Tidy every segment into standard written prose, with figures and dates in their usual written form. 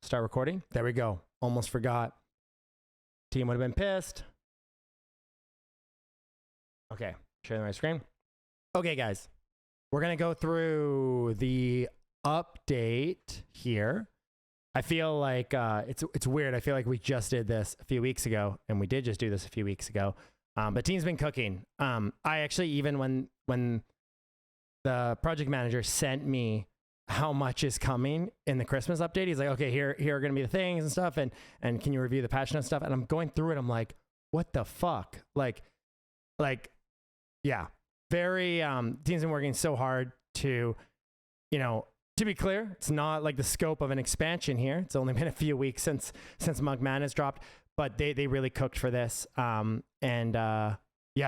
Start recording. There we go. Almost forgot. Team would have been pissed. Okay, sharing my screen. Okay, guys. We're going to go through the update here. I feel like it's weird. I feel like we just did this a few weeks ago, and we did just do this a few weeks ago. But team's been cooking. I actually, even when the project manager sent me how much is coming in the Christmas update, he's like, okay, here are going to be the things and stuff, and can you review the patch notes stuff? And I'm going through it. I'm like, what the fuck? Like, yeah, very, team's been working so hard to, to be clear, it's not like the scope of an expansion here. It's only been a few weeks since Munk has dropped, but they really cooked for this. Yeah,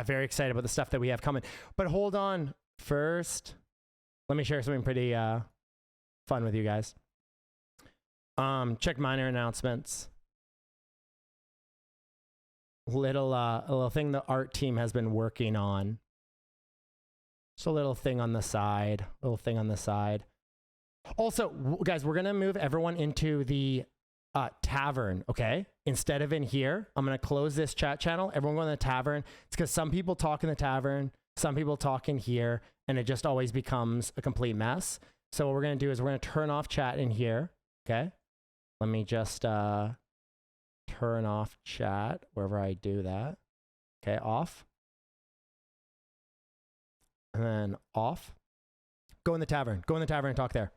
very excited about the stuff that we have coming. But hold on, first, let me share something pretty fun with you guys. Check minor announcements. A little thing the art team has been working on. Just a little thing on the side. Also, guys, we're gonna move everyone into the tavern, okay? Instead of in here, I'm gonna close this chat channel. Everyone go in the tavern. It's because some people talk in the tavern, some people talk in here, and it just always becomes a complete mess. So what we're gonna do is we're gonna turn off chat in here, okay? Let me just turn off chat wherever I do that. Okay, off. And then off. Go in the tavern and talk there.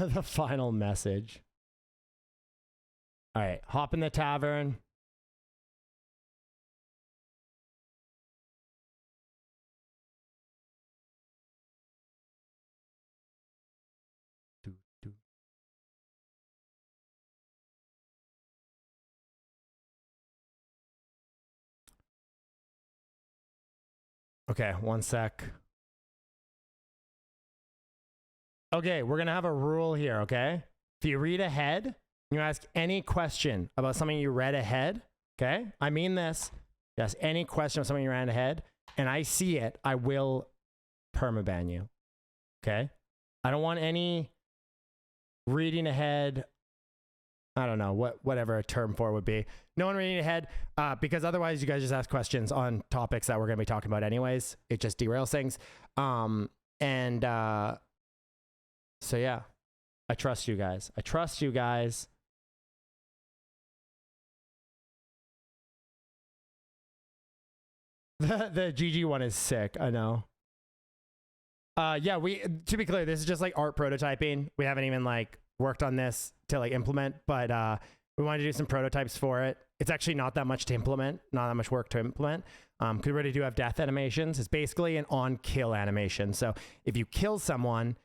The final message. All right, hop in the tavern. Okay, one sec. Okay, we're going to have a rule here, okay? If you read ahead, you ask any question about something you read ahead, okay? I mean this. You ask any question about something you ran ahead, and I see it, I will permaban you, okay? I don't want any reading ahead. I don't know, whatever a term for it would be. No one reading ahead, because otherwise you guys just ask questions on topics that we're going to be talking about anyways. It just derails things. So yeah, I trust you guys. The GG one is sick, I know. Yeah, to be clear, this is just like art prototyping. We haven't even like worked on this to like implement, but we wanted to do some prototypes for it. It's actually not that much to implement, not that much work to implement. Because we already do have death animations. It's basically an on-kill animation. So if you kill someone,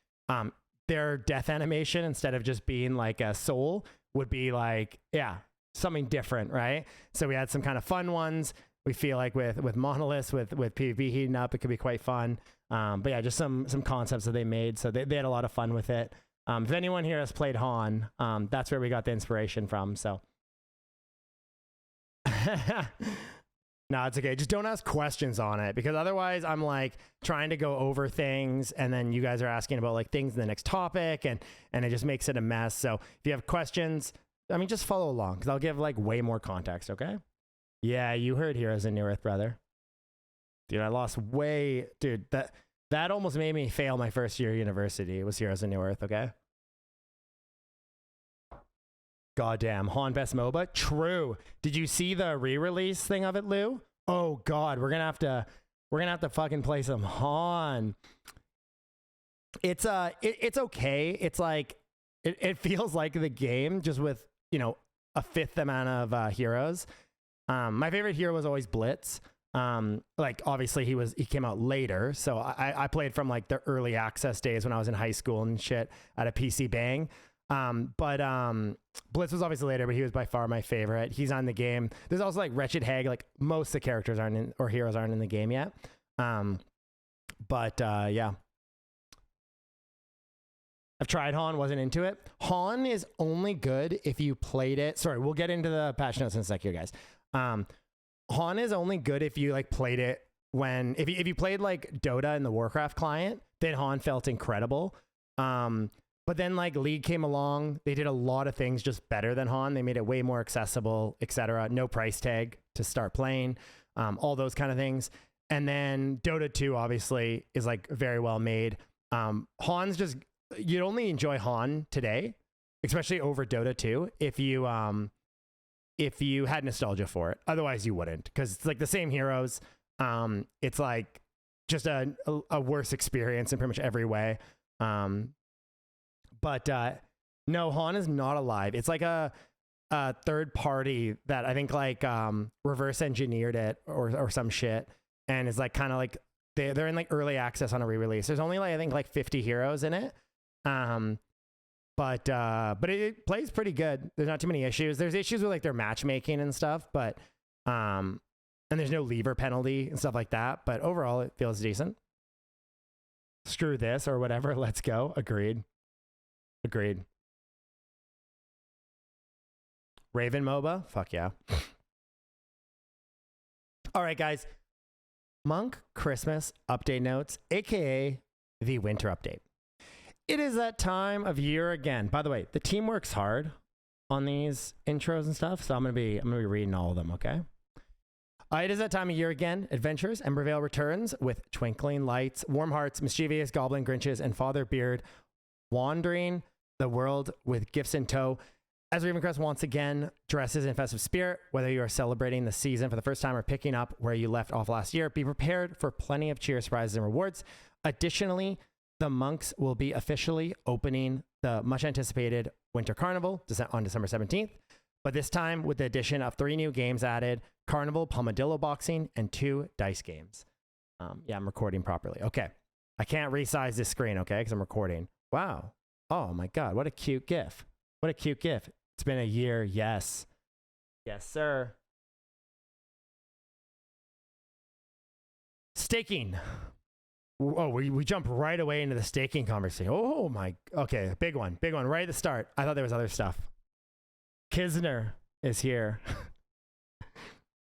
their death animation, instead of just being like a soul, would be like, yeah, something different, right? So we had some kind of fun ones. We feel like with Monoliths, with PvP heating up, it could be quite fun. But yeah, just some concepts that they made. So they had a lot of fun with it. If anyone here has played Han, that's where we got the inspiration from. So no, it's okay. Just don't ask questions on it, because otherwise I'm like trying to go over things and then you guys are asking about like things in the next topic and it just makes it a mess. So if you have questions, I mean, just follow along because I'll give like way more context. Okay. Yeah. You heard Heroes in Newerth, brother. Dude, I lost dude, that almost made me fail my first year of university. It was Heroes in Newerth. Okay. Goddamn, Han best MOBA. True. Did you see the re-release thing of it, Lou? Oh God, we're gonna have to fucking play some Han. It's okay. It's like it feels like the game, just with a fifth amount of heroes. My favorite hero was always Blitz. Like obviously he came out later, so I played from like the early access days when I was in high school and shit at a PC Bang. Blitz was obviously later, but he was by far my favorite. He's on the game. There's also like Wretched Hag. Like most of the characters heroes aren't in the game yet. Yeah. I've tried Han, wasn't into it. Han is only good if you played it. Sorry, we'll get into the patch notes in a sec here, guys. Han is only good if you like played it when if you played like Dota in the Warcraft client, then Han felt incredible. But then like League came along, they did a lot of things just better than Han. They made it way more accessible, etc. No price tag to start playing, all those kind of things. And then Dota 2 obviously is like very well made. Han's just, you'd only enjoy Han today, especially over Dota 2, if you had nostalgia for it. Otherwise you wouldn't, because it's like the same heroes. It's like just a worse experience in pretty much every way. But no, Han is not alive. It's like a third party that I think like reverse engineered it or some shit, and is like kind of like they're in like early access on a re-release. There's only like I think like 50 heroes in it. But it plays pretty good. There's not too many issues. There's issues with like their matchmaking and stuff, but and there's no lever penalty and stuff like that. But overall, it feels decent. Screw this or whatever. Let's go. Agreed. Raven MOBA? Fuck yeah. All right, guys. Munk Christmas update notes, aka the winter update. It is that time of year again. By the way, the team works hard on these intros and stuff, so I'm gonna be reading all of them, okay? It is that time of year again. Adventures, Emberveil returns with twinkling lights, warm hearts, mischievous goblin grinches, and Father Beard wandering the world with gifts in tow. As Ravencrest once again dresses in festive spirit, whether you are celebrating the season for the first time or picking up where you left off last year, be prepared for plenty of cheer, surprises, and rewards. Additionally, the monks will be officially opening the much anticipated Winter Carnival on December 17th, but this time with the addition of 3 new games added: Carnival, Pummeldillo boxing, and 2 dice games. Yeah, I'm recording properly. Okay. I can't resize this screen, okay, because I'm recording. Wow. Oh my God, what a cute GIF. What a cute GIF. It's been a year, yes. Yes, sir. Staking. Oh, we jump right away into the staking conversation. Oh my, okay, big one right at the start. I thought there was other stuff. Kisner is here.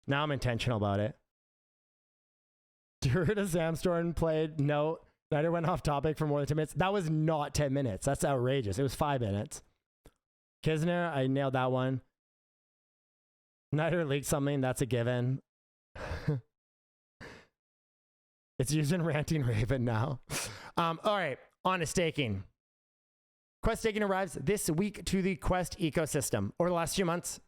Now I'm intentional about it. Durda Samstorm played. No, Snyder went off topic for more than 10 minutes. That was not 10 minutes. That's outrageous. It was 5 minutes. Kisner, I nailed that one. Snyder leaked something. That's a given. It's used in Ranting Raven now. All right, on to staking. Quest staking arrives this week to the Quest ecosystem. Over the last few months,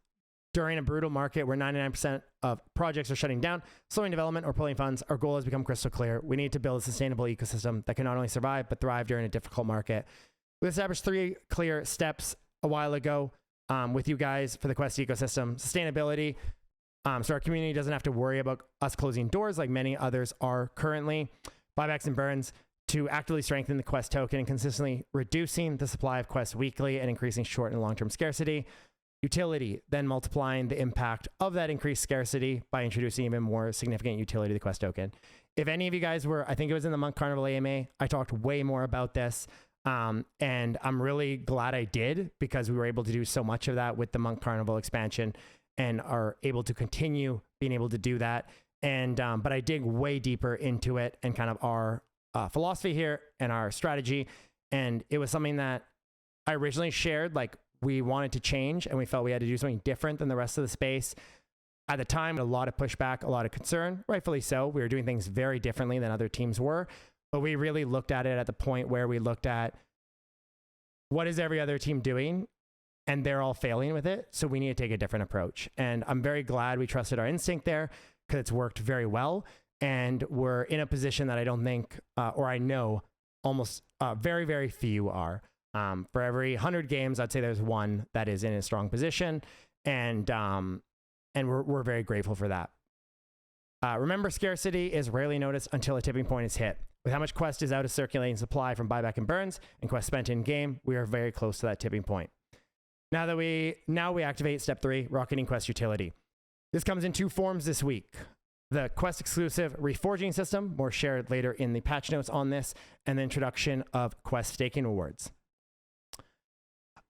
during a brutal market where 99% of projects are shutting down, slowing development, or pulling funds, our goal has become crystal clear. We need to build a sustainable ecosystem that can not only survive, but thrive during a difficult market. We established 3 clear steps a while ago with you guys for the Quest ecosystem. Sustainability, so our community doesn't have to worry about us closing doors like many others are currently. Buybacks and burns to actively strengthen the Quest token and consistently reducing the supply of Quest weekly and increasing short and long-term scarcity. Utility, then multiplying the impact of that increased scarcity by introducing even more significant utility to the Quest token. If any of you guys were, I think it was in the Monk Carnival AMA, I talked way more about this. And I'm really glad I did, because we were able to do so much of that with the Monk Carnival expansion and are able to continue being able to do that. And, but I dig way deeper into it and kind of our philosophy here and our strategy. And it was something that I originally shared, like we wanted to change and we felt we had to do something different than the rest of the space. At the time, a lot of pushback, a lot of concern, rightfully so. We were doing things very differently than other teams were, but we really looked at it at the point where we looked at what is every other team doing, and they're all failing with it. So we need to take a different approach. And I'm very glad we trusted our instinct there, because it's worked very well. And we're in a position that I don't think, or I know almost very, very few are. For every 100 games, I'd say there's one that is in a strong position. And we're very grateful for that. Remember, scarcity is rarely noticed until a tipping point is hit. With how much Quest is out of circulating supply from buyback and burns and Quest spent in game, we are very close to that tipping point. Now we activate step 3, rocketing Quest utility. This comes in 2 forms this week. The Quest exclusive Reforging system, more shared later in the patch notes on this, and the introduction of Quest staking rewards.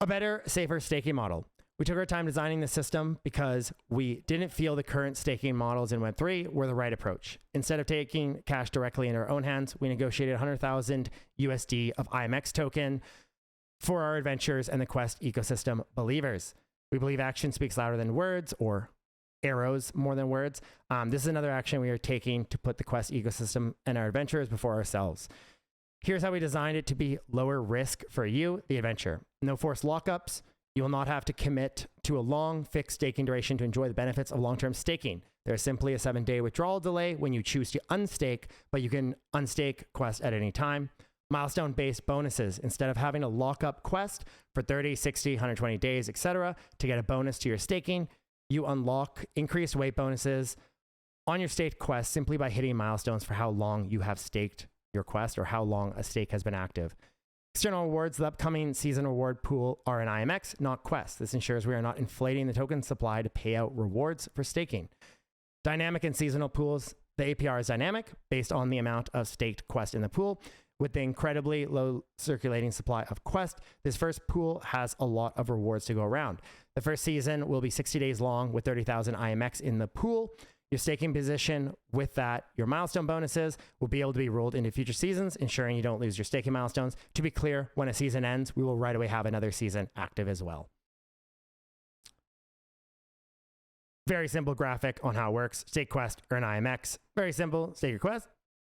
A better, safer staking model. We took our time designing the system because we didn't feel the current staking models in Web3 were the right approach. Instead of taking cash directly into our own hands, we negotiated 100,000 USD of IMX token for our adventurers and the Quest ecosystem believers. We believe action speaks louder than words, or arrows more than words. This is another action we are taking to put the Quest ecosystem and our adventurers before ourselves. Here's how we designed it to be lower risk for you, the adventurer. No forced lockups. You will not have to commit to a long fixed staking duration to enjoy the benefits of long-term staking. There's simply a 7-day withdrawal delay when you choose to unstake, but you can unstake Quest at any time. Milestone-based bonuses. Instead of having to lock up Quest for 30, 60, 120 days, etc., to get a bonus to your staking, you unlock increased weight bonuses on your staked Quest simply by hitting milestones for how long you have staked your Quest or how long a stake has been active. External rewards, the upcoming season reward pool are in IMX, not Quest. This ensures we are not inflating the token supply to pay out rewards for staking. Dynamic and seasonal pools, the APR is dynamic based on the amount of staked Quest in the pool. With the incredibly low circulating supply of Quest, this first pool has a lot of rewards to go around. The first season will be 60 days long with 30,000 IMX in the pool. Your staking position with that, your milestone bonuses will be able to be rolled into future seasons, ensuring you don't lose your staking milestones. To be clear, when a season ends, we will right away have another season active as well. Very simple graphic on how it works. Stake Quest, earn IMX. Very simple. Stake your Quest,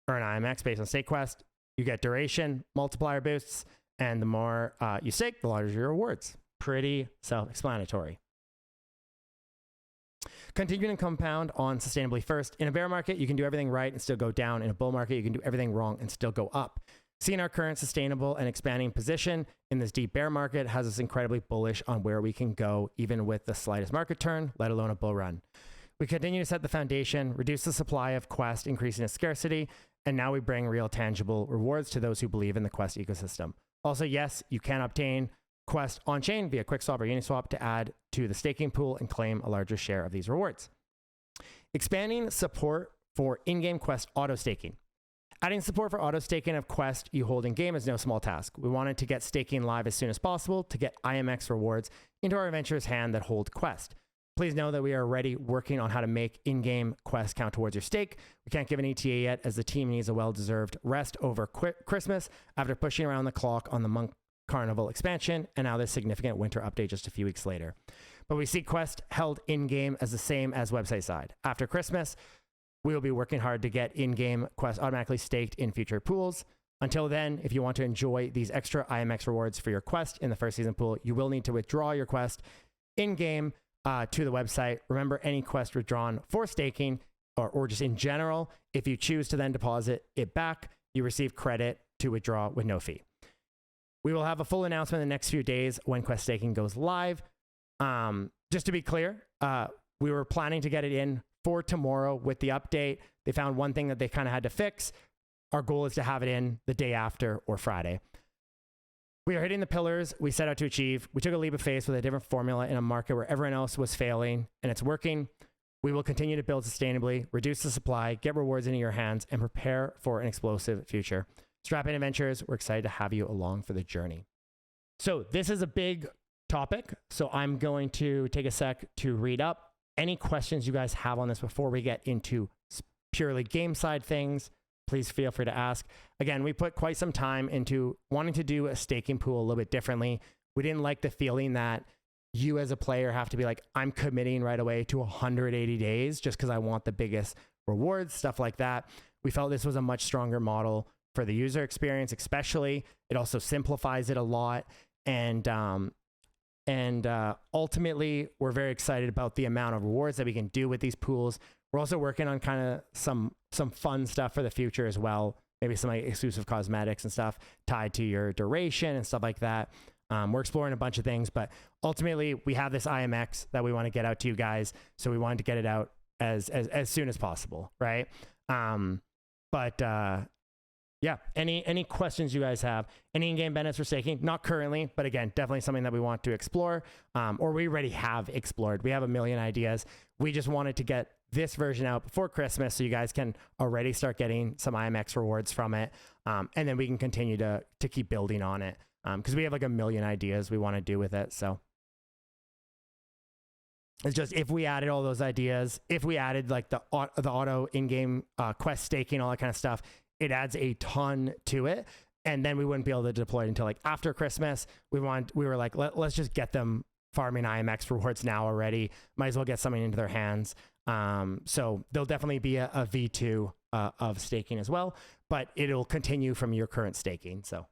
earn IMX based on stake Quest. You get duration, multiplier boosts, and the more you stake, the larger your rewards. Pretty self-explanatory. Continuing to compound on sustainably first. In a bear market, you can do everything right and still go down. In a bull market, you can do everything wrong and still go up. Seeing our current sustainable and expanding position in this deep bear market has us incredibly bullish on where we can go, even with the slightest market turn, let alone a bull run. We continue to set the foundation, reduce the supply of Quest, increasing its scarcity, and now we bring real tangible rewards to those who believe in the Quest ecosystem. Also, yes, you can obtain Quest on-chain via QuickSwap or Uniswap to add to the staking pool and claim a larger share of these rewards. Expanding support for in-game Quest auto-staking. Adding support for auto-staking of Quest you hold in-game is no small task. We wanted to get staking live as soon as possible to get IMX rewards into our adventurer's hand that hold Quest. Please know that we are already working on how to make in-game Quest count towards your stake. We can't give an ETA yet, as the team needs a well-deserved rest over Christmas after pushing around the clock on the Munk Carnival expansion, and now this significant winter update just a few weeks later. But we see Quest held in-game as the same as website side. After Christmas, we will be working hard to get in-game Quest automatically staked in future pools. Until then, if you want to enjoy these extra IMX rewards for your Quest in the first season pool, you will need to withdraw your Quest in-game to the website. Remember, any Quest withdrawn for staking or just in general, if you choose to then deposit it back, you receive credit to withdraw with no fee. We will have a full announcement in the next few days when Quest staking goes live. Just to be clear, we were planning to get it in for tomorrow with the update. They found one thing that they kind of had to fix. Our goal is to have it in the day after or Friday. We are hitting the pillars we set out to achieve. We took a leap of faith with a different formula in a market where everyone else was failing, and it's working. We will continue to build sustainably, reduce the supply, get rewards into your hands, and prepare for an explosive future. Strap in, adventurers. We're excited to have you along for the journey. So this is a big topic, so I'm going to take a sec to read up any questions you guys have on this before we get into purely game side things. Please feel free to ask. Again, we put quite some time into wanting to do a staking pool a little bit differently. We didn't like the feeling that you as a player have to be like, I'm committing right away to 180 days just because I want the biggest rewards, stuff like that. We felt this was a much stronger model for the user experience, especially. It also simplifies it a lot. And ultimately, we're very excited about the amount of rewards that we can do with these pools. We're also working on kind of some fun stuff for the future as well. Maybe some like exclusive cosmetics and stuff tied to your duration and stuff like that. We're exploring a bunch of things, but ultimately we have this IMX that we want to get out to you guys. So we wanted to get it out as soon as possible, right? Yeah, any questions you guys have, any in-game benefits for staking? Not currently, but again, definitely something that we want to explore, or we already have explored. We have a million ideas. We just wanted to get this version out before Christmas so you guys can already start getting some IMX rewards from it, and then we can continue to keep building on it, because we have like a million ideas we want to do with it. So It's just if we added all those ideas, if we added like the auto in-game quest staking, all that kind of stuff, it adds a ton to it. And then we wouldn't be able to deploy it until like after Christmas. We were like, let's just get them farming IMX rewards now already. Might as well get something into their hands. So there'll definitely be a V2 of staking as well, but it'll continue from your current staking. So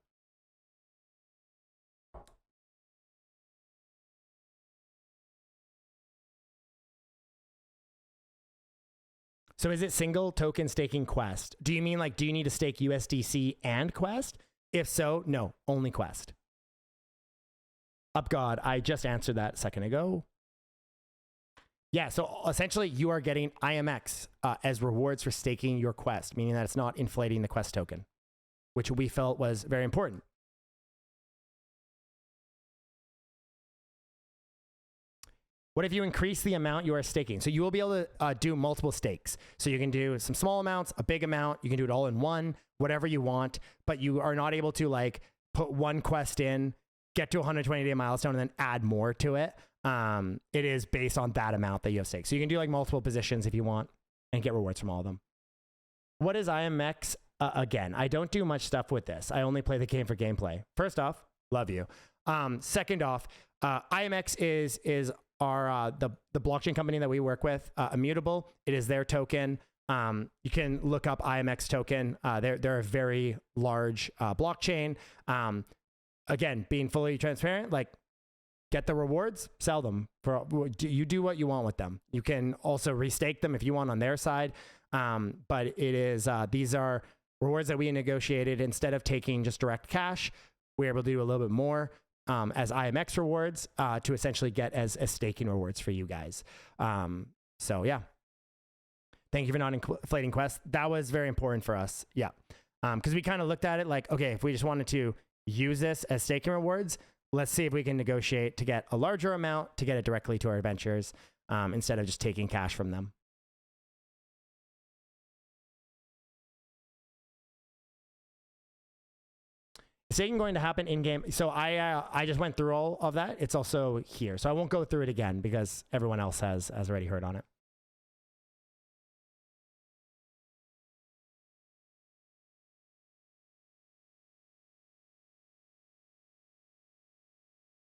is it single token staking Quest? Do you mean like, do you need to stake USDC and Quest? If so, no, only Quest. UpGod, I just answered that a second ago. Yeah, so essentially you are getting IMX as rewards for staking your Quest, meaning that it's not inflating the Quest token, which we felt was very important. What if you increase the amount you are staking? So you will be able to do multiple stakes. So you can do some small amounts, a big amount. You can do it all in one, whatever you want. But you are not able to like put one quest in, get to a 120-day milestone, and then add more to it. It is based on that amount that you have staked. So you can do like multiple positions if you want and get rewards from all of them. What is IMX? Again, I don't do much stuff with this. I only play the game for gameplay. First off, love you. Second off, IMX is our the blockchain company that we work with, Immutable. It is their token. You can look up IMX token. They're a very large blockchain. Again, being fully transparent, like get the rewards, sell them. You do what you want with them. You can also restake them if you want on their side. But it is these are rewards that we negotiated. Instead of taking just direct cash, we're able to do a little bit more as IMX rewards to essentially get as staking rewards for you guys. So yeah, thank you for not inflating Quest. That was very important for us. Yeah, because we kind of looked at it like, okay, if we just wanted to use this as staking rewards, let's see if we can negotiate to get a larger amount to get it directly to our adventures instead of just taking cash from them. Staking going to happen in game. So I just went through all of that. It's also here. So I won't go through it again because everyone else has already heard on it.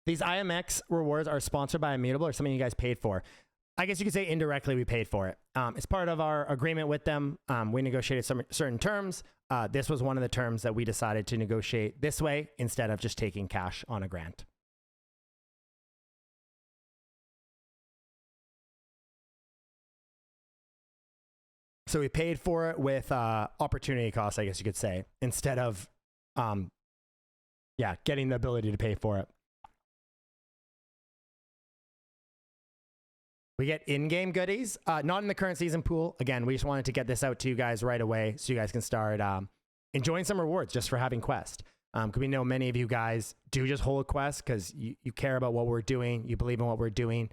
These IMX rewards are sponsored by Immutable or something you guys paid for. I guess you could say indirectly we paid for it. It's part of our agreement with them. We negotiated some certain terms. This was one of the terms that we decided to negotiate this way instead of just taking cash on a grant. So we paid for it with opportunity costs, I guess you could say, instead of getting the ability to pay for it. We get in-game goodies, not in the current season pool. Again, we just wanted to get this out to you guys right away so you guys can start enjoying some rewards just for having Quest. Because we know many of you guys do just hold a Quest because you care about what we're doing, you believe in what we're doing,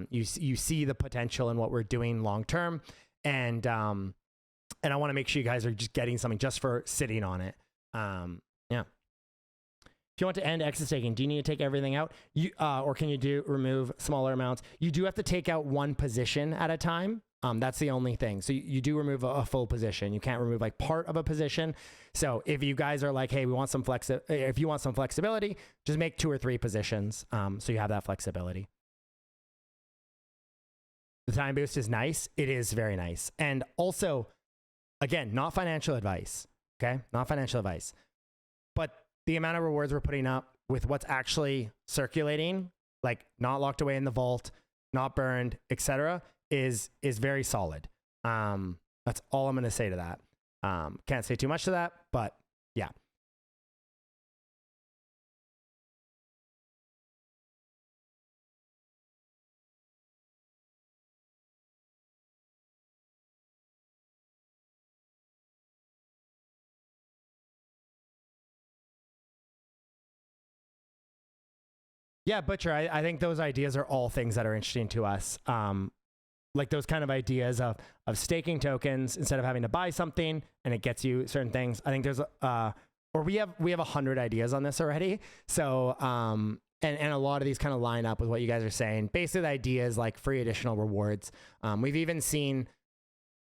you see the potential in what we're doing long term, and I want to make sure you guys are just getting something just for sitting on it. Yeah. If you want to end exit staking, do you need to take everything out? Or can you remove smaller amounts? You do have to take out one position at a time. That's the only thing. So you do remove a full position. You can't remove like part of a position. So if you guys are like, hey, we want some if you want some flexibility, just make 2 or 3 positions. So you have that flexibility. The time boost is nice. It is very nice. And also, again, not financial advice. Okay. Not financial advice, but the amount of rewards we're putting up with what's actually circulating, like not locked away in the vault, not burned, etc., is very solid. That's all I'm going to say to that. Can't say too much to that, but yeah. Yeah, Butcher, I think those ideas are all things that are interesting to us. Like those kind of ideas of staking tokens instead of having to buy something and it gets you certain things. I think there's, or we have 100 ideas on this already. So and a lot of these kind of line up with what you guys are saying. Basically, the idea is like free additional rewards. We've even seen,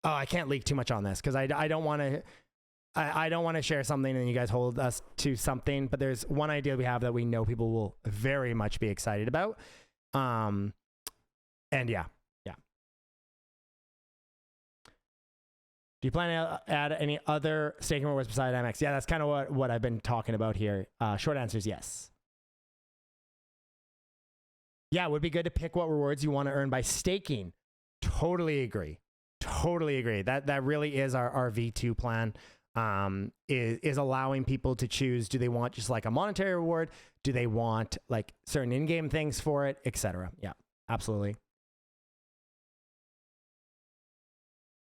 I can't leak too much on this because I don't want to. I don't want to share something and you guys hold us to something, but there's one idea we have that we know people will very much be excited about. And yeah. Do you plan to add any other staking rewards beside MX? Yeah, that's kind of what I've been talking about here. Short answer is yes. Yeah, it would be good to pick what rewards you want to earn by staking. Totally agree. That really is our V2 plan. Is allowing people to choose, do they want just like a monetary reward? Do they want like certain in-game things for it, etc.? Yeah, absolutely.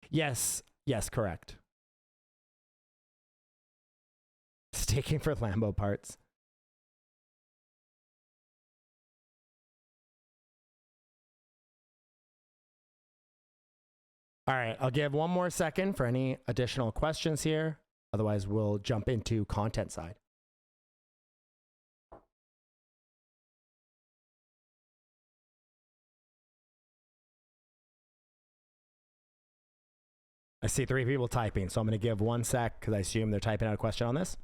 Yes, correct. Staking for Lambo parts. All right, I'll give one more second for any additional questions here. Otherwise, we'll jump into content side. I see 3 people typing, so I'm going to give 1 sec because I assume they're typing out a question on this.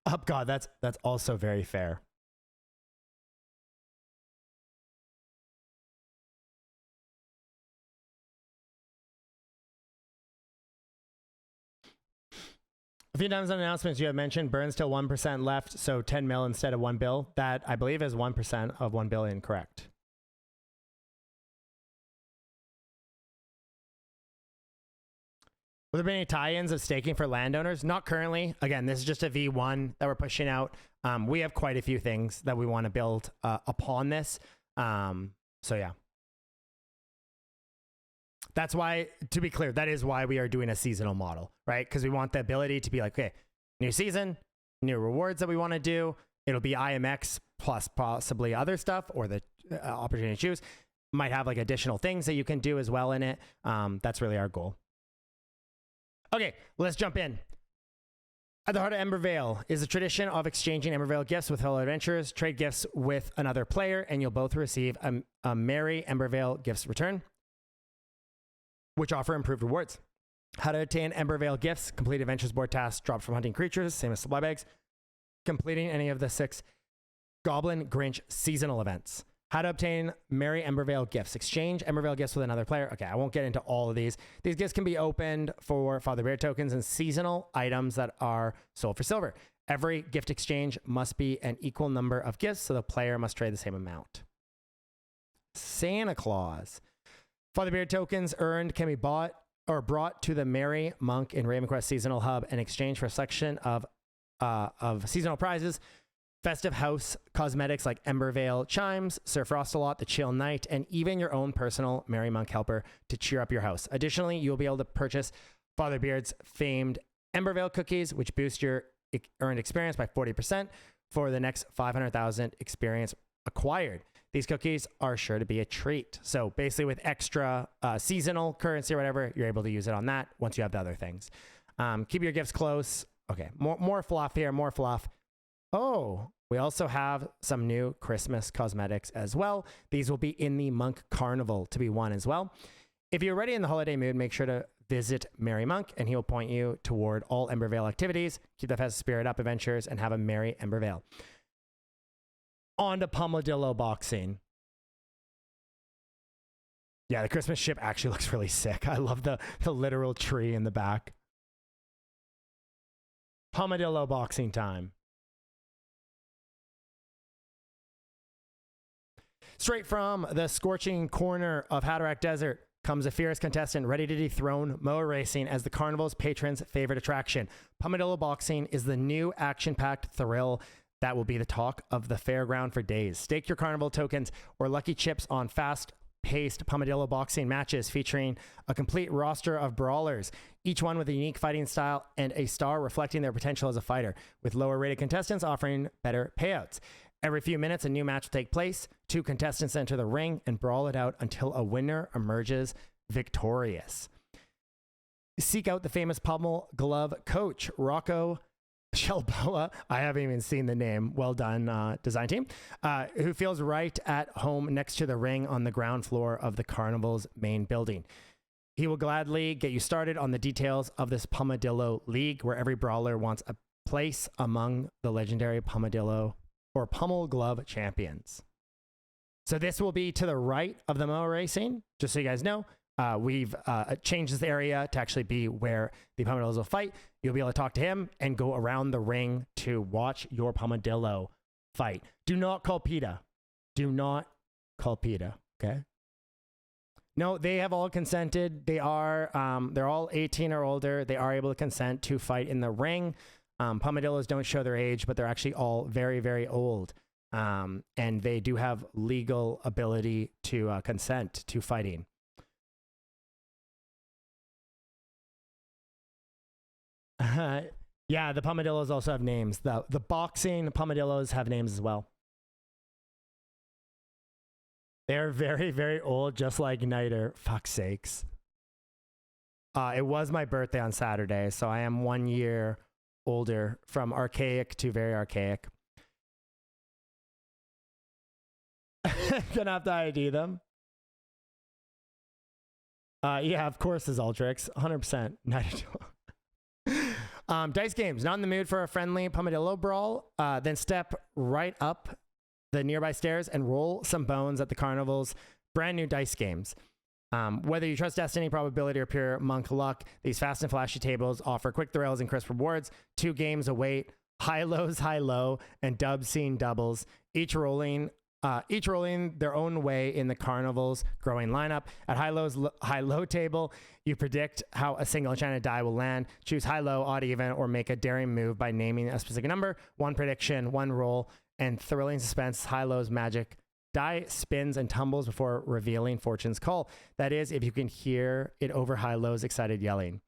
Oh God, that's also very fair. A few times on announcements you have mentioned burn still 1% left, so 10 mil instead of 1 bill. That I believe is 1% of 1 billion, correct? Will there be any tie-ins of staking for landowners? Not currently. Again, this is just a V1 that we're pushing out. We have quite a few things that we want to build upon this. So yeah. That's why, to be clear, that is why we are doing a seasonal model, right? Because we want the ability to be like, okay, new season, new rewards that we want to do. It'll be IMX plus possibly other stuff or the opportunity to choose. Might have like additional things that you can do as well in it. That's really our goal. Okay, let's jump in. At the heart of Emberveil is a tradition of exchanging Emberveil gifts with fellow adventurers. Trade gifts with another player, and you'll both receive a merry Emberveil gifts return, which offer improved rewards. How to obtain Emberveil gifts: complete adventures board tasks dropped from hunting creatures, same as supply bags. Completing any of the 6 Goblin Grinch seasonal events. How to obtain Merry Emberveil gifts. Exchange Emberveil gifts with another player. Okay, I won't get into all of these. These gifts can be opened for Father Bear tokens and seasonal items that are sold for silver. Every gift exchange must be an equal number of gifts, so the player must trade the same amount. Santa Claus. Father Bear tokens earned can be bought or brought to the Merry Munk in Ravenquest Seasonal Hub in exchange for a selection of seasonal prizes. Festive house cosmetics like Emberveil chimes, Sir Frostalot, the Chill Knight, and even your own personal Merry Monk helper to cheer up your house. Additionally, you'll be able to purchase Father Beard's famed Emberveil cookies, which boost your earned experience by 40% for the next 500,000 experience acquired. These cookies are sure to be a treat. So basically with extra seasonal currency or whatever, you're able to use it on that once you have the other things. Keep your gifts close. Okay, more fluff here, more fluff. Oh, we also have some new Christmas cosmetics as well. These will be in the Munk Carnival to be won as well. If you're already in the holiday mood, make sure to visit Merry Monk and he will point you toward all Emberveil activities. Keep the festive spirit up, adventures, and have a merry Emberveil. On to Pummeldillo boxing. Yeah, the Christmas ship actually looks really sick. I love the literal tree in the back. Pummeldillo boxing time. Straight from the scorching corner of Hatterack Desert comes a fierce contestant ready to dethrone Moa Racing as the Carnival's patrons' favorite attraction. Pummeldillo Boxing is the new action-packed thrill that will be the talk of the fairground for days. Stake your Carnival tokens or lucky chips on fast fast-paced Pummeldillo boxing matches featuring a complete roster of brawlers, each one with a unique fighting style and a star reflecting their potential as a fighter, with lower-rated contestants offering better payouts. Every few minutes, a new match will take place. 2 contestants enter the ring and brawl it out until a winner emerges victorious. Seek out the famous Pummel Glove coach, Rocco Shelboa. I haven't even seen the name. Well done, design team. Who feels right at home next to the ring on the ground floor of the Carnival's main building. He will gladly get you started on the details of this Pummeldillo League, where every brawler wants a place among the legendary Pummeldillo or Pummel Glove champions. So this will be to the right of the Mo Racing, just so you guys know. We've changed this area to actually be where the Pummeldillos will fight. You'll be able to talk to him and go around the ring to watch your Pummeldillo fight. Do not call PETA. Do not call PETA, okay? No, they have all consented. They are, they're all 18 or older. They are able to consent to fight in the ring. Pummeldillos don't show their age, but they're actually all very, very old. And they do have legal ability to consent to fighting. Yeah, the Pummeldillos also have names. The boxing Pummeldillos have names as well. They're very, very old, just like Niter. Fuck's sakes. It was my birthday on Saturday, so I am 1 year older, from archaic to very archaic. Gonna have to ID them. Yeah, of course, is Ultrix. 100%. Dice games. Not in the mood for a friendly Pummeldillo brawl? Then step right up the nearby stairs and roll some bones at the Carnival's brand new dice games. Whether you trust destiny, probability, or pure Munk luck, these fast and flashy tables offer quick thrills and crisp rewards. 2 games await: high lows, high low, and dub scene doubles, each rolling their own way in the Carnival's growing lineup. At high low table, you predict how a single enchanted die will land. Choose high low, odd even, or make a daring move by naming a specific number. 1 prediction, 1 roll, and thrilling suspense. High low's magic die spins and tumbles before revealing fortune's call. That is, if you can hear it over high low's excited yelling.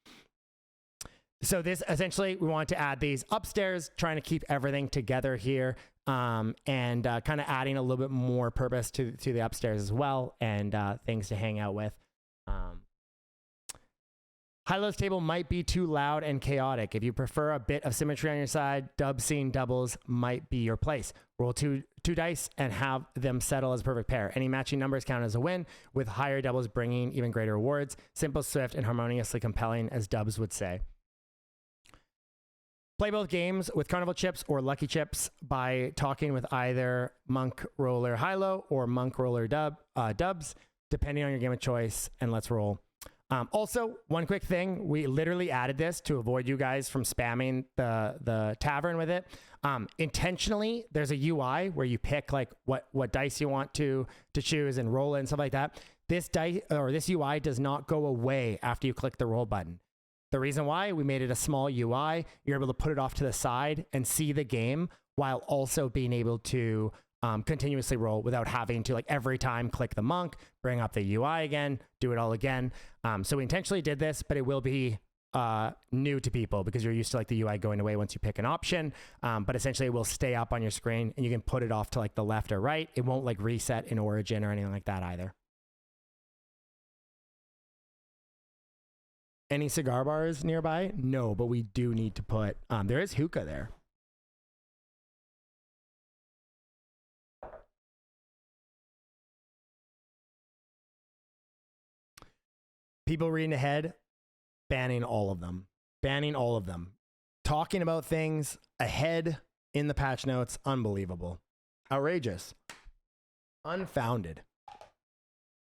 So this, essentially, we want to add these upstairs, trying to keep everything together here, and kind of adding a little bit more purpose to the upstairs as well, and things to hang out with. High-low's table might be too loud and chaotic. If you prefer a bit of symmetry on your side, dub scene doubles might be your place. Roll two dice and have them settle as a perfect pair. Any matching numbers count as a win, with higher doubles bringing even greater rewards. Simple, swift, and harmoniously compelling, as dubs would say. Play both games with Carnival chips or Lucky chips by talking with either Munk Roller High-Low or Munk Roller Dubs, depending on your game of choice, and let's roll. Also, one quick thing, we literally added this to avoid you guys from spamming the tavern with it. Intentionally, there's a UI where you pick like what dice you want to choose and roll it and stuff like that. This UI does not go away after you click the roll button. The reason why, we made it a small UI. You're able to put it off to the side and see the game while also being able to continuously roll without having to, like, every time click the Monk, bring up the UI again, do it all again. So we intentionally did this, but it will be new to people because you're used to like the UI going away once you pick an option. But essentially it will stay up on your screen and you can put it off to like the left or right. It won't like reset in Origin or anything like that either. Any cigar bars nearby? No, but we do need to put, there is hookah there. People reading ahead, banning all of them. Banning all of them. Talking about things ahead in the patch notes, unbelievable. Outrageous. Unfounded.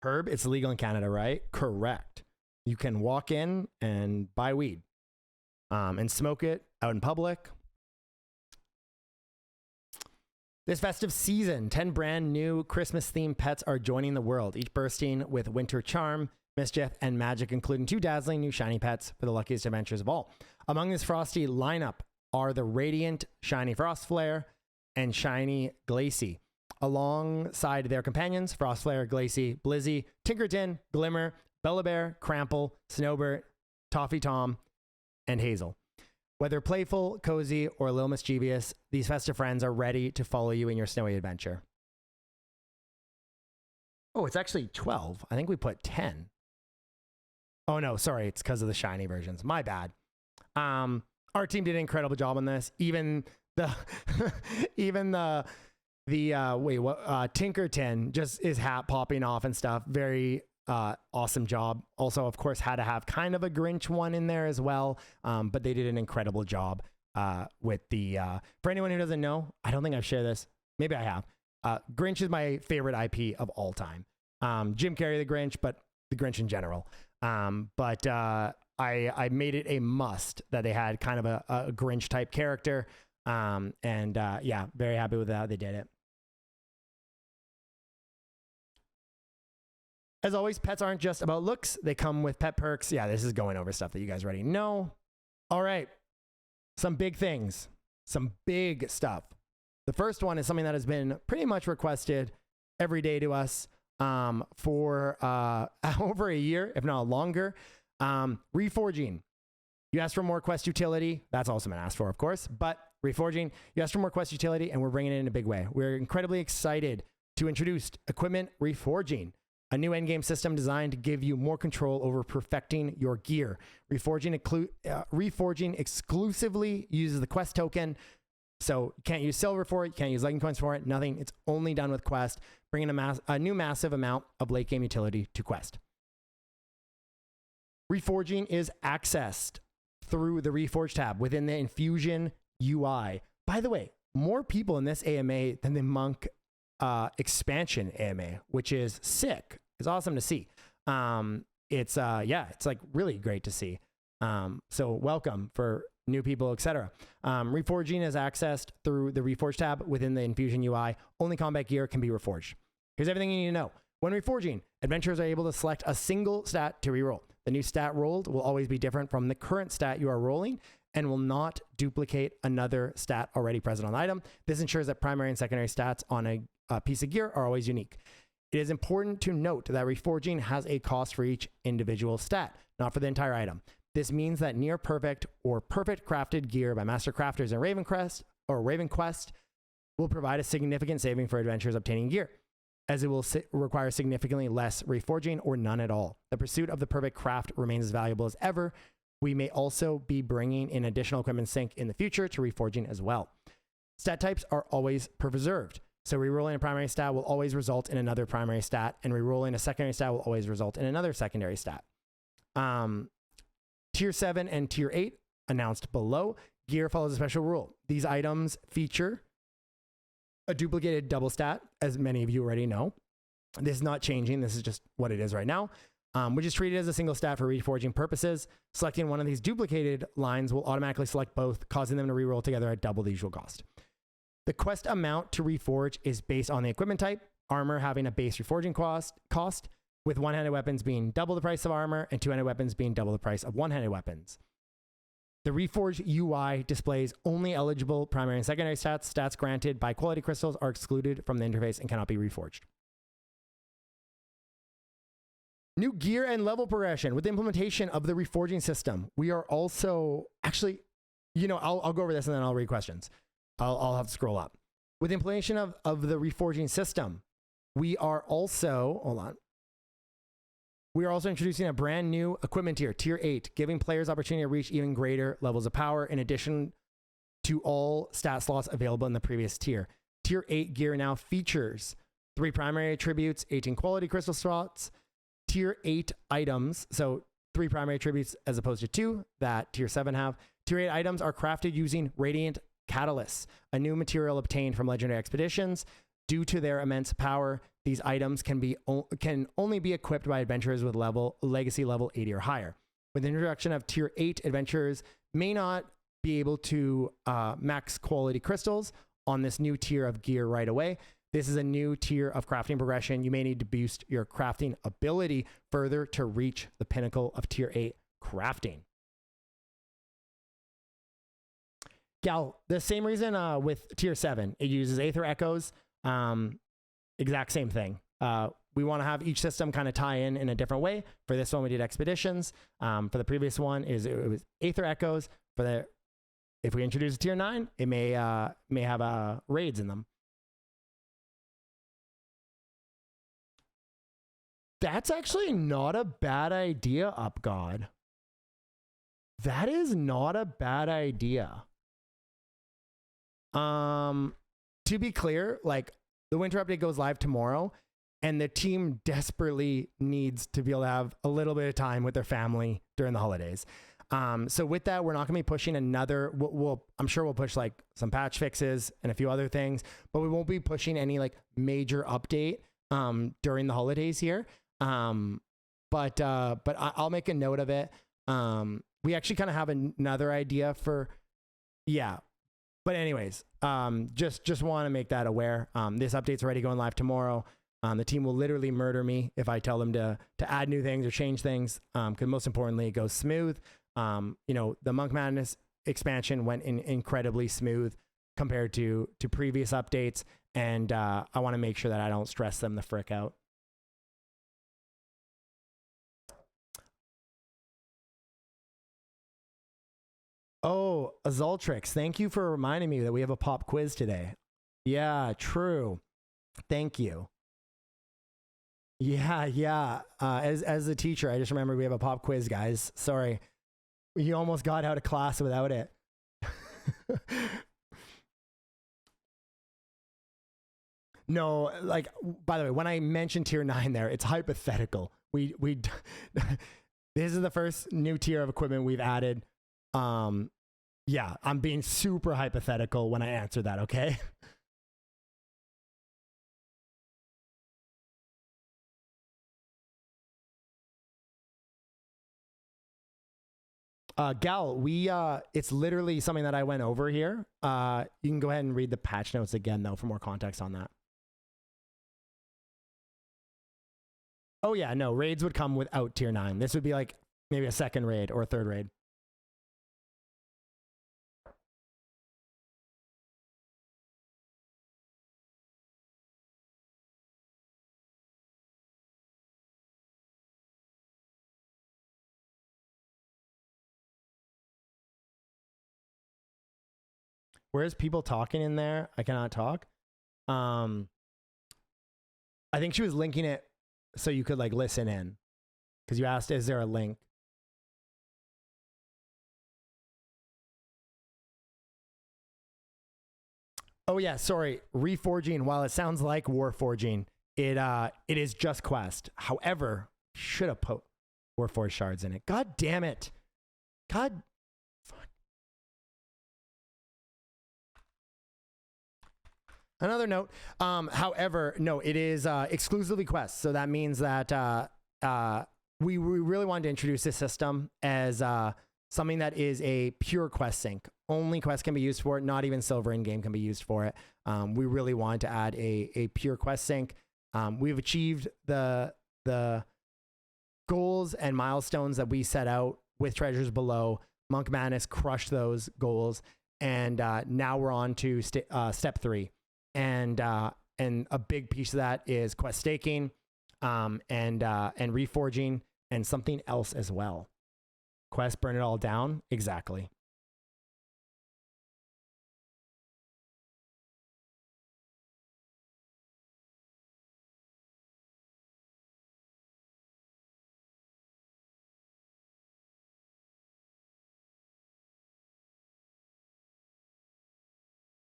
Herb, it's legal in Canada, right? Correct. You can walk in and buy weed and smoke it out in public. This festive season, 10 brand new Christmas-themed pets are joining the world, each bursting with winter charm, mischief, and magic, including 2 dazzling new shiny pets for the luckiest adventures of all. Among this frosty lineup are the radiant Shiny Frost Flare and Shiny Glacy. alongside their companions, Frostflare, Glacy, Blizzy, Tinkerton, Glimmer, Bellabear, Crample, Snowbert, Toffee Tom, and Hazel. Whether playful, cozy, or a little mischievous, these festive friends are ready to follow you in your snowy adventure. Oh, it's actually 12. I think we put 10. Oh no, sorry, it's because of the shiny versions. My bad. Our team did an incredible job on this. Even the Tinkerton, just his hat popping off and stuff. Very awesome job. Also, of course, had to have kind of a Grinch one in there as well. But they did an incredible job with the, for anyone who doesn't know, I don't think I've shared this. Maybe I have. Grinch is my favorite IP of all time. Jim Carrey the Grinch, but the Grinch in general. I made it a must that they had kind of a Grinch type character. Yeah, very happy with how they did it. As always, pets aren't just about looks. They come with pet perks. Yeah, this is going over stuff that you guys already know. All right. Some big things. Some big stuff. The first one is something that has been pretty much requested every day to us for over a year, if not longer. Reforging. You asked for more quest utility. That's also been asked for, of course. But Reforging, you asked for more quest utility, and we're bringing it in a big way. We're incredibly excited to introduce Equipment Reforging, a new endgame system designed to give you more control over perfecting your gear. Reforging exclusively uses the quest token, so you can't use silver for it, you can't use legend coins for it, nothing. It's only done with quest, bringing a new massive amount of late game utility to quest. Reforging is accessed through the Reforge tab within the Infusion UI. By the way, more people in this AMA than the Munk expansion AMA, which is sick. It's awesome to see. It's like really great to see. So welcome for new people, etc. Reforging is accessed through the Reforge tab within the Infusion UI. Only combat gear can be reforged. Here's everything you need to know. When reforging, adventurers are able to select a single stat to reroll. The new stat rolled will always be different from the current stat you are rolling and will not duplicate another stat already present on the item. This ensures that primary and secondary stats on a piece of gear are always unique. It is important to note that Reforging has a cost for each individual stat, not for the entire item. This means that near perfect or perfect crafted gear by master crafters in Raven Quest will provide a significant saving for adventurers obtaining gear, as it will require significantly less reforging or none at all. The pursuit of the perfect craft remains as valuable as ever. We may also be bringing in additional equipment sync in the future to reforging as well. Stat types are always preserved. So rerolling a primary stat will always result in another primary stat, and rerolling a secondary stat will always result in another secondary stat. Tier 7 and Tier 8 announced below. Gear follows a special rule. These items feature a duplicated double stat, as many of you already know. This is not changing. This is just what it is right now, which is treated as a single stat for reforging purposes. Selecting one of these duplicated lines will automatically select both, causing them to reroll together at double the usual cost. The quest amount to reforge is based on the equipment type, armor having a base reforging cost, with one-handed weapons being double the price of armor and two-handed weapons being double the price of one-handed weapons. The Reforge UI displays only eligible primary and secondary stats. Stats granted by quality crystals are excluded from the interface and cannot be reforged. New gear and level progression. With the implementation of the reforging system, we are also, actually, I'll go over this and then I'll read questions. I'll have to scroll up. With the implementation of the reforging system, we are also, we are also introducing a brand new equipment tier, Tier 8, giving players opportunity to reach even greater levels of power in addition to all stat slots available in the previous tier. Tier 8 gear now features 3 primary attributes, 18 quality crystal slots, Tier 8 items, so 3 primary attributes as opposed to 2 that Tier 7 have. Tier 8 items are crafted using Radiant Catalysts, a new material obtained from Legendary Expeditions. Due to their immense power, these items can only be equipped by adventurers with legacy level 80 or higher. With the introduction of Tier 8, adventurers may not be able to max quality crystals on this new tier of gear right away. This is a new tier of crafting progression. You may need to boost your crafting ability further to reach the pinnacle of Tier 8 crafting. Gal, the same reason with Tier 7. It uses Aether Echoes. exact same thing. We want to have each system kind of tie in a different way. For this one, we did expeditions. For the previous one, it was Aether echoes. If we introduce a tier 9, it may have raids in them. That's actually not a bad idea, UpGod. That is not a bad idea. To be clear, like the winter update goes live tomorrow, and the team desperately needs to be able to have a little bit of time with their family during the holidays. So with that, we're not going to be pushing another. I'm sure we'll push like some patch fixes and a few other things, but we won't be pushing any like major update during the holidays here. But I'll make a note of it. We actually kind of have another idea for, yeah. But anyways, just want to make that aware. This update's already going live tomorrow. The team will literally murder me if I tell them to add new things or change things. Because most importantly, it goes smooth. You know, the Monk Madness expansion went in incredibly smooth compared to previous updates, and I want to make sure that I don't stress them the frick out. Oh, Azultrix, thank you for reminding me that we have a pop quiz today. Yeah, true. Thank you. Yeah. As a teacher, I just remember we have a pop quiz, guys. Sorry. You almost got out of class without it. No, like, by the way, when I mentioned tier 9 there, it's hypothetical. This is the first new tier of equipment we've added. Yeah, I'm being super hypothetical when I answer that, okay? Gal, it's literally something that I went over here. You can go ahead and read the patch notes again, though, for more context on that. Oh, yeah, no, raids would come without tier 9. This would be like maybe a second raid or a third raid. Where's people talking in there? I cannot talk. I think she was linking it so you could like listen in, because you asked, is there a link? Oh yeah, sorry. Reforging, while it sounds like Warforging, it is just Quest. However, should have put Warforged shards in it. God damn it. God. Fuck. Another note. However, no, it is exclusively Quest. So that means that we really wanted to introduce this system as something that is a pure Quest sync. Only Quest can be used for it. Not even Silver in-game can be used for it. We really wanted to add a pure Quest sync. We've achieved the goals and milestones that we set out with Treasures Below. Monk Madness crushed those goals. And now we're on to step 3. And a big piece of that is quest staking and reforging and something else as well. Quest burn it all down. Exactly.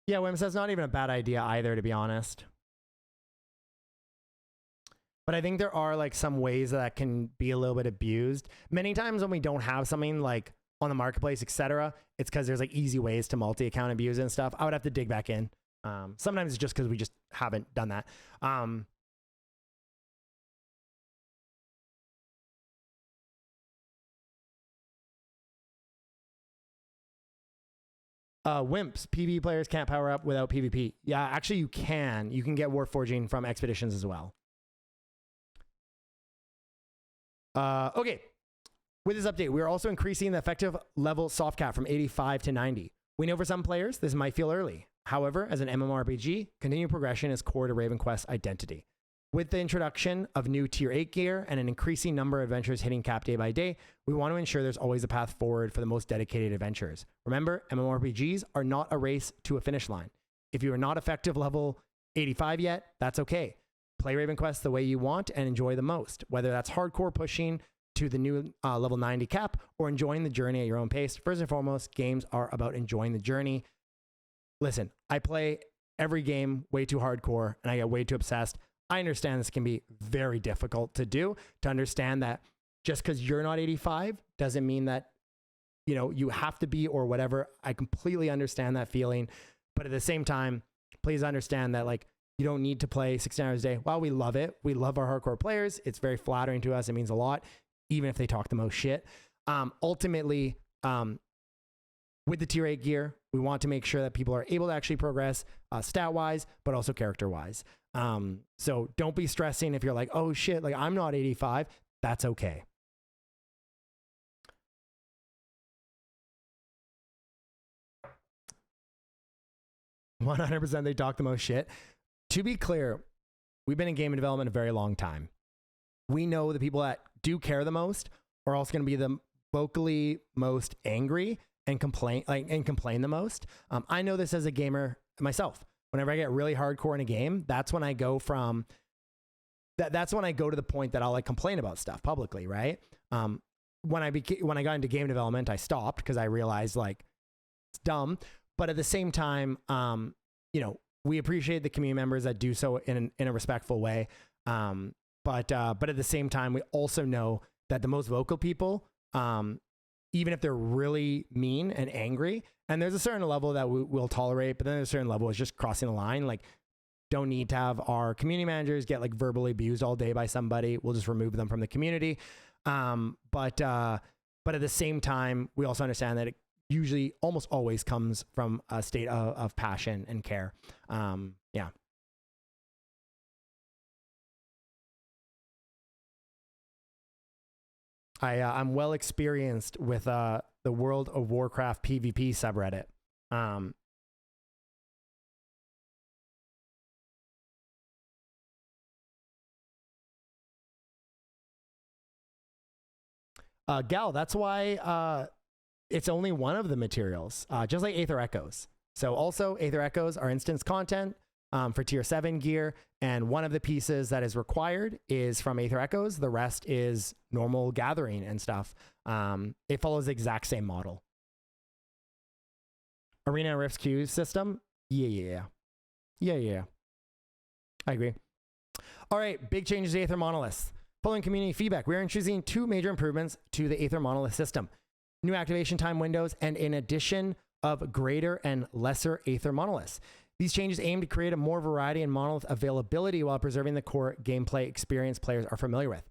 Yeah, Wim says not even a bad idea either, to be honest. But I think there are like some ways that can be a little bit abused. Many times when we don't have something like on the marketplace, etc., it's because there's like easy ways to multi-account abuse and stuff. I would have to dig back in. Sometimes it's just because we just haven't done that. Wimps, PvP players can't power up without PvP. Yeah, actually you can. You can get Warforging from expeditions as well. Okay. With this update, we're also increasing the effective level soft cap from 85 to 90. We know for some players, this might feel early. However, as an MMORPG, continued progression is core to Raven Quest's identity. With the introduction of new Tier 8 gear and an increasing number of adventures hitting cap day by day, we want to ensure there's always a path forward for the most dedicated adventurers. Remember, MMORPGs are not a race to a finish line. If you are not effective level 85 yet, that's okay. Play Raven Quest the way you want and enjoy the most, whether that's hardcore pushing to the new level 90 cap or enjoying the journey at your own pace. First and foremost, games are about enjoying the journey. Listen, I play every game way too hardcore and I get way too obsessed. I understand this can be very difficult to do, to understand that just because you're not 85 doesn't mean that, you know, you have to be or whatever. I completely understand that feeling. But at the same time, please understand that, like, you don't need to play 16 hours a day. While we love it, we love our hardcore players. It's very flattering to us. It means a lot, even if they talk the most shit. Ultimately, with the Tier 8 gear, we want to make sure that people are able to actually progress stat-wise, but also character-wise. So don't be stressing if you're like, oh shit, like I'm not 85. That's okay. %, they talk the most shit. To be clear, we've been in game development a very long time. We know the people that do care the most are also going to be the vocally most angry and complain the most. I know this as a gamer myself. Whenever I get really hardcore in a game, that's when I go from that's when I go to the point that I'll like complain about stuff publicly, right? When I got into game development, I stopped because I realized like it's dumb. But at the same time, you know, we appreciate the community members that do so in a respectful way. But at the same time, we also know that the most vocal people, even if they're really mean and angry, and there's a certain level that we'll tolerate, but then there's a certain level is just crossing the line. Like, don't need to have our community managers get like verbally abused all day by somebody. We'll just remove them from the community. But at the same time, we also understand that it usually almost always comes from a state of passion and care. Yeah. I'm well experienced with the World of Warcraft PvP subreddit. Gal, that's why it's only one of the materials, just like Aether Echoes. So also Aether Echoes are instance content for tier 7 gear, and one of the pieces that is required is from Aether Echoes. The rest is normal gathering and stuff. It follows the exact same model. Arena and Rift's queue system? Yeah. I agree. All right, big changes to Aether Monoliths. Following community feedback, we are introducing 2 major improvements to the Aether Monolith system. New activation time windows, and an addition of greater and lesser Aether Monoliths. These changes aim to create a more variety in Monolith availability while preserving the core gameplay experience players are familiar with.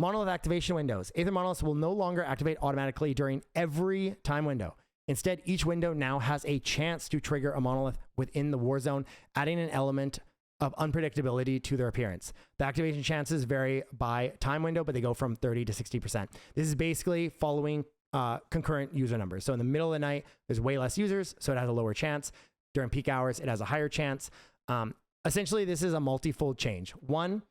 Monolith activation windows. Aether Monoliths will no longer activate automatically during every time window. Instead, each window now has a chance to trigger a Monolith within the war zone, adding an element of unpredictability to their appearance. The activation chances vary by time window, but they go from 30 to 60%. This is basically following concurrent user numbers. So in the middle of the night, there's way less users, so it has a lower chance. During peak hours, it has a higher chance. Essentially, this is a multifold change. One,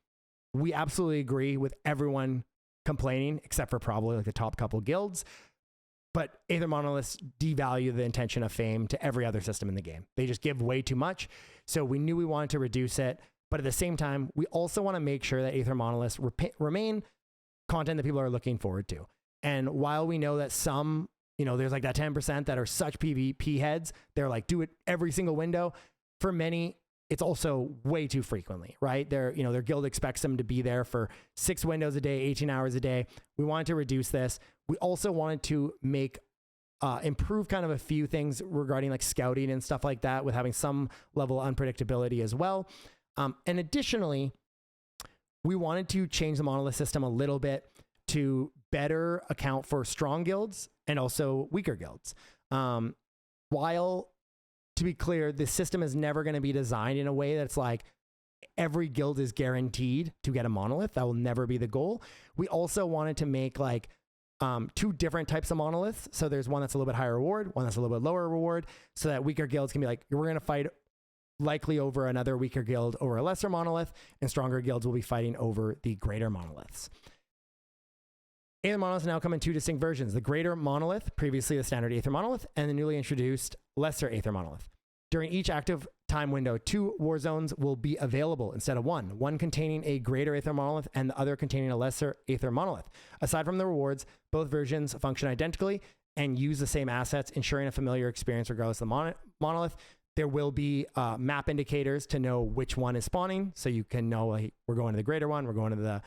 we absolutely agree with everyone complaining, except for probably like the top couple guilds. But Aether Monoliths devalue the intention of fame to every other system in the game. They just give way too much. So we knew we wanted to reduce it. But at the same time, we also want to make sure that Aether Monoliths remain content that people are looking forward to. And while we know that some, you know, there's like that 10% that are such PvP heads, they're like, do it every single window. For many, it's also way too frequently, right? Their guild expects them to be there for 6 windows a day, 18 hours a day. We wanted to reduce this. We also wanted to make improve kind of a few things regarding like scouting and stuff like that, with having some level of unpredictability as well. And additionally, we wanted to change the monolith system a little bit to better account for strong guilds and also weaker guilds. While, to be clear, the system is never going to be designed in a way that's like every guild is guaranteed to get a monolith. That will never be the goal. We also wanted to make like two different types of monoliths. So there's one that's a little bit higher reward, one that's a little bit lower reward, so that weaker guilds can be like, we're going to fight likely over another weaker guild over a lesser monolith, and stronger guilds will be fighting over the greater monoliths. Aether monoliths now come in two distinct versions: the greater monolith, previously the standard Aether monolith, and the newly introduced lesser Aether monolith. During each active time window, 2 war zones will be available instead of one containing a greater Aether monolith and the other containing a lesser Aether monolith. Aside from the rewards, both versions function identically and use the same assets, ensuring a familiar experience regardless of the monolith. There will be map indicators to know which one is spawning, so you can know, like, we're going to the greater one, we're going to the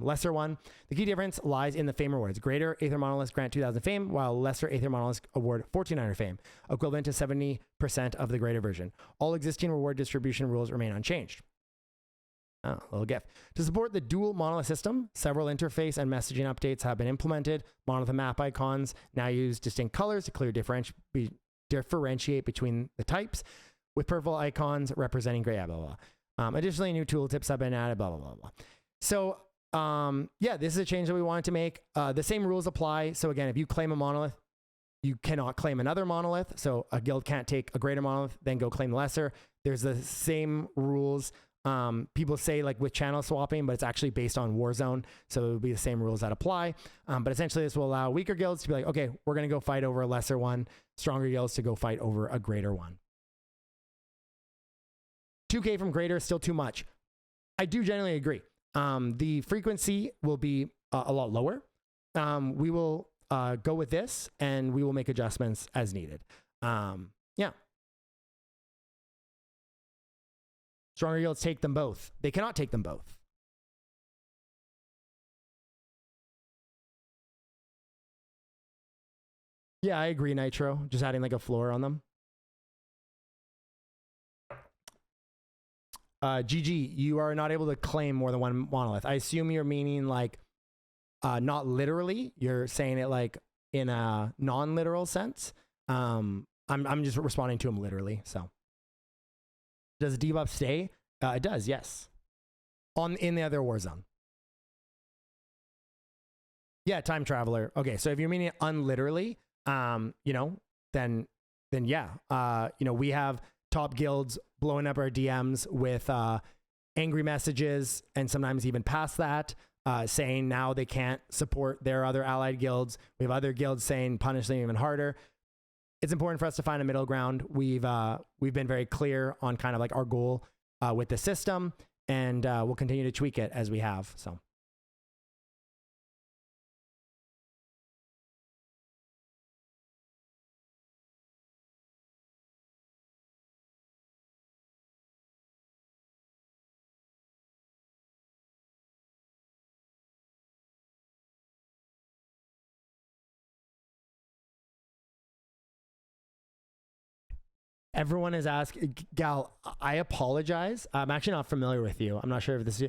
lesser one. The key difference lies in the fame rewards. Greater Aether monoliths grant 2,000 fame, while lesser Aether monoliths award 1,400 fame, equivalent to 70% of the greater version. All existing reward distribution rules remain unchanged. Oh, a little gif. To support the dual monolith system, several interface and messaging updates have been implemented. Monolith and map icons now use distinct colors to clearly differentiate between the types, with purple icons representing gray, blah, blah, blah. Additionally, new tooltips have been added, blah, blah, blah, blah. So, yeah, this is a change that we wanted to make. The same rules apply. So again, if you claim a monolith, you cannot claim another monolith. So a guild can't take a greater monolith, then go claim the lesser. There's the same rules. People say like with channel swapping, but it's actually based on Warzone. So it would be the same rules that apply. But essentially this will allow weaker guilds to be like, okay, we're going to go fight over a lesser one. Stronger guilds to go fight over a greater one. 2K from greater is still too much. I do generally agree. The frequency will be a lot lower. We will go with this, and we will make adjustments as needed. Yeah. Stronger guilds take them both. They cannot take them both. Yeah, I agree, Nitro. Just adding like a floor on them. GG, you are not able to claim more than one monolith. I assume you're meaning like not literally. You're saying it like in a non-literal sense. I'm just responding to him literally. So does the debuff stay? It does, yes. In the other war zone. Yeah, time traveler. Okay, so if you're meaning it unliterally, you know, then yeah. You know, we have top guilds blowing up our DMs with angry messages, and sometimes even past that, saying now they can't support their other allied guilds. We have other guilds saying punish them even harder. It's important for us to find a middle ground. We've been very clear on kind of like our goal with the system, and we'll continue to tweak it as we have. So. Everyone is asking, Gal, I apologize. I'm actually not familiar with you. I'm not sure if this is,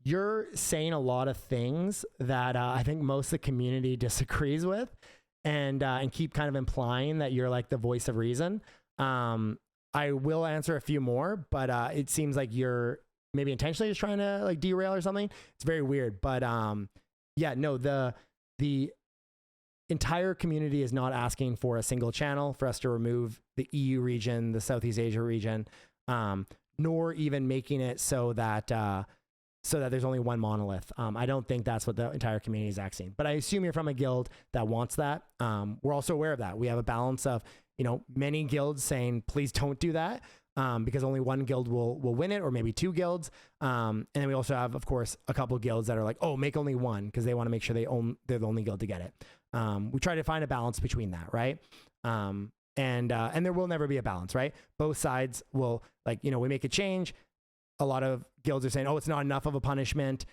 you're saying a lot of things that I think most of the community disagrees with, and keep kind of implying that you're like the voice of reason. I will answer a few more, but it seems like you're maybe intentionally just trying to like derail or something. It's very weird, but yeah, no, the entire community is not asking for a single channel for us to remove the EU region, the Southeast Asia region, nor even making it so that there's only one monolith. I don't think that's what the entire community is asking, but I assume you're from a guild that wants that. We're also aware of that. We have a balance of, you know, many guilds saying, please don't do that, because only one guild will win it, or maybe 2 guilds. And then we also have, of course, a couple guilds that are like, oh, make only one, because they want to make sure they're the only guild to get it. We try to find a balance between that, right? And there will never be a balance, right? Both sides will, like, you know, we make a change. A lot of guilds are saying, oh, it's not enough of a punishment.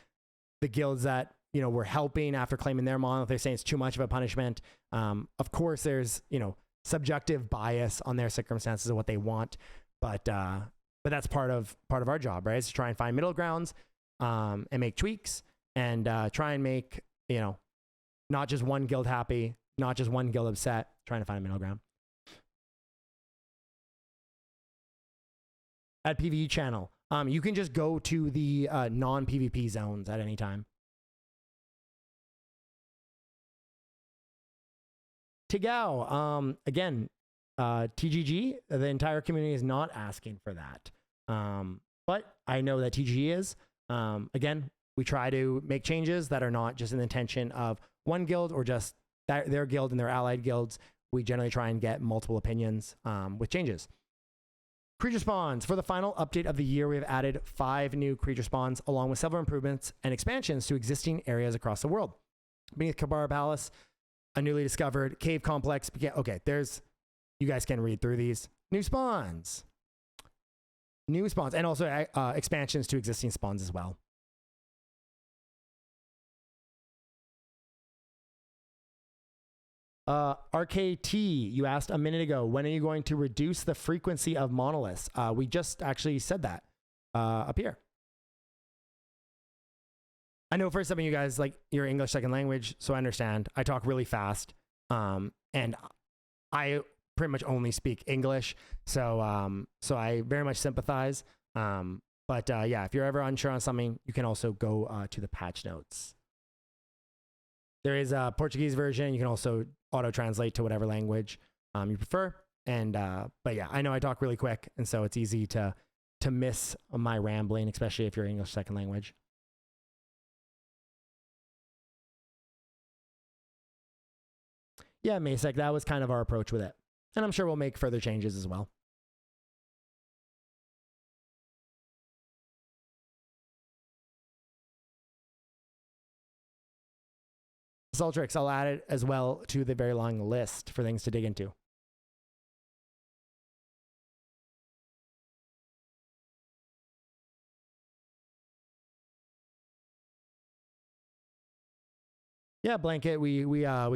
The guilds that, you know, we're helping after claiming their monolith, they're saying it's too much of a punishment. Of course, there's, you know, subjective bias on their circumstances of what they want, but that's part of our job, right? Is to try and find middle grounds, and make tweaks, and try and make, you know, not just one guild happy, not just one guild upset, trying to find a middle ground. At PvE channel, you can just go to the non-PvP zones at any time. to go. Again, TGG, the entire community is not asking for that. But I know that TGG is. Again, we try to make changes that are not just in the intention of one guild or just their guild and their allied guilds. We generally try and get multiple opinions with changes. Creature spawns. For the final update of the year, we have added 5 new creature spawns, along with several improvements and expansions to existing areas across the world. Beneath Kabara Palace, a newly discovered cave complex. Okay, you guys can read through these. New spawns. And also expansions to existing spawns as well. RKT, you asked a minute ago, when are you going to reduce the frequency of monoliths? We just actually said that up here. I know for some of you guys, like, you're English second language, so I understand. I talk really fast, and I pretty much only speak English, so so I very much sympathize. But yeah, if you're ever unsure on something, you can also go to the patch notes. There is a Portuguese version. You can also auto-translate to whatever language you prefer. And but yeah, I know I talk really quick, and so it's easy to miss my rambling, especially if you're English second language. Yeah, Masek, that was kind of our approach with it. And I'm sure we'll make further changes as well. Sultrix, I'll add it as well to the very long list for things to dig into. Yeah, Blanket, we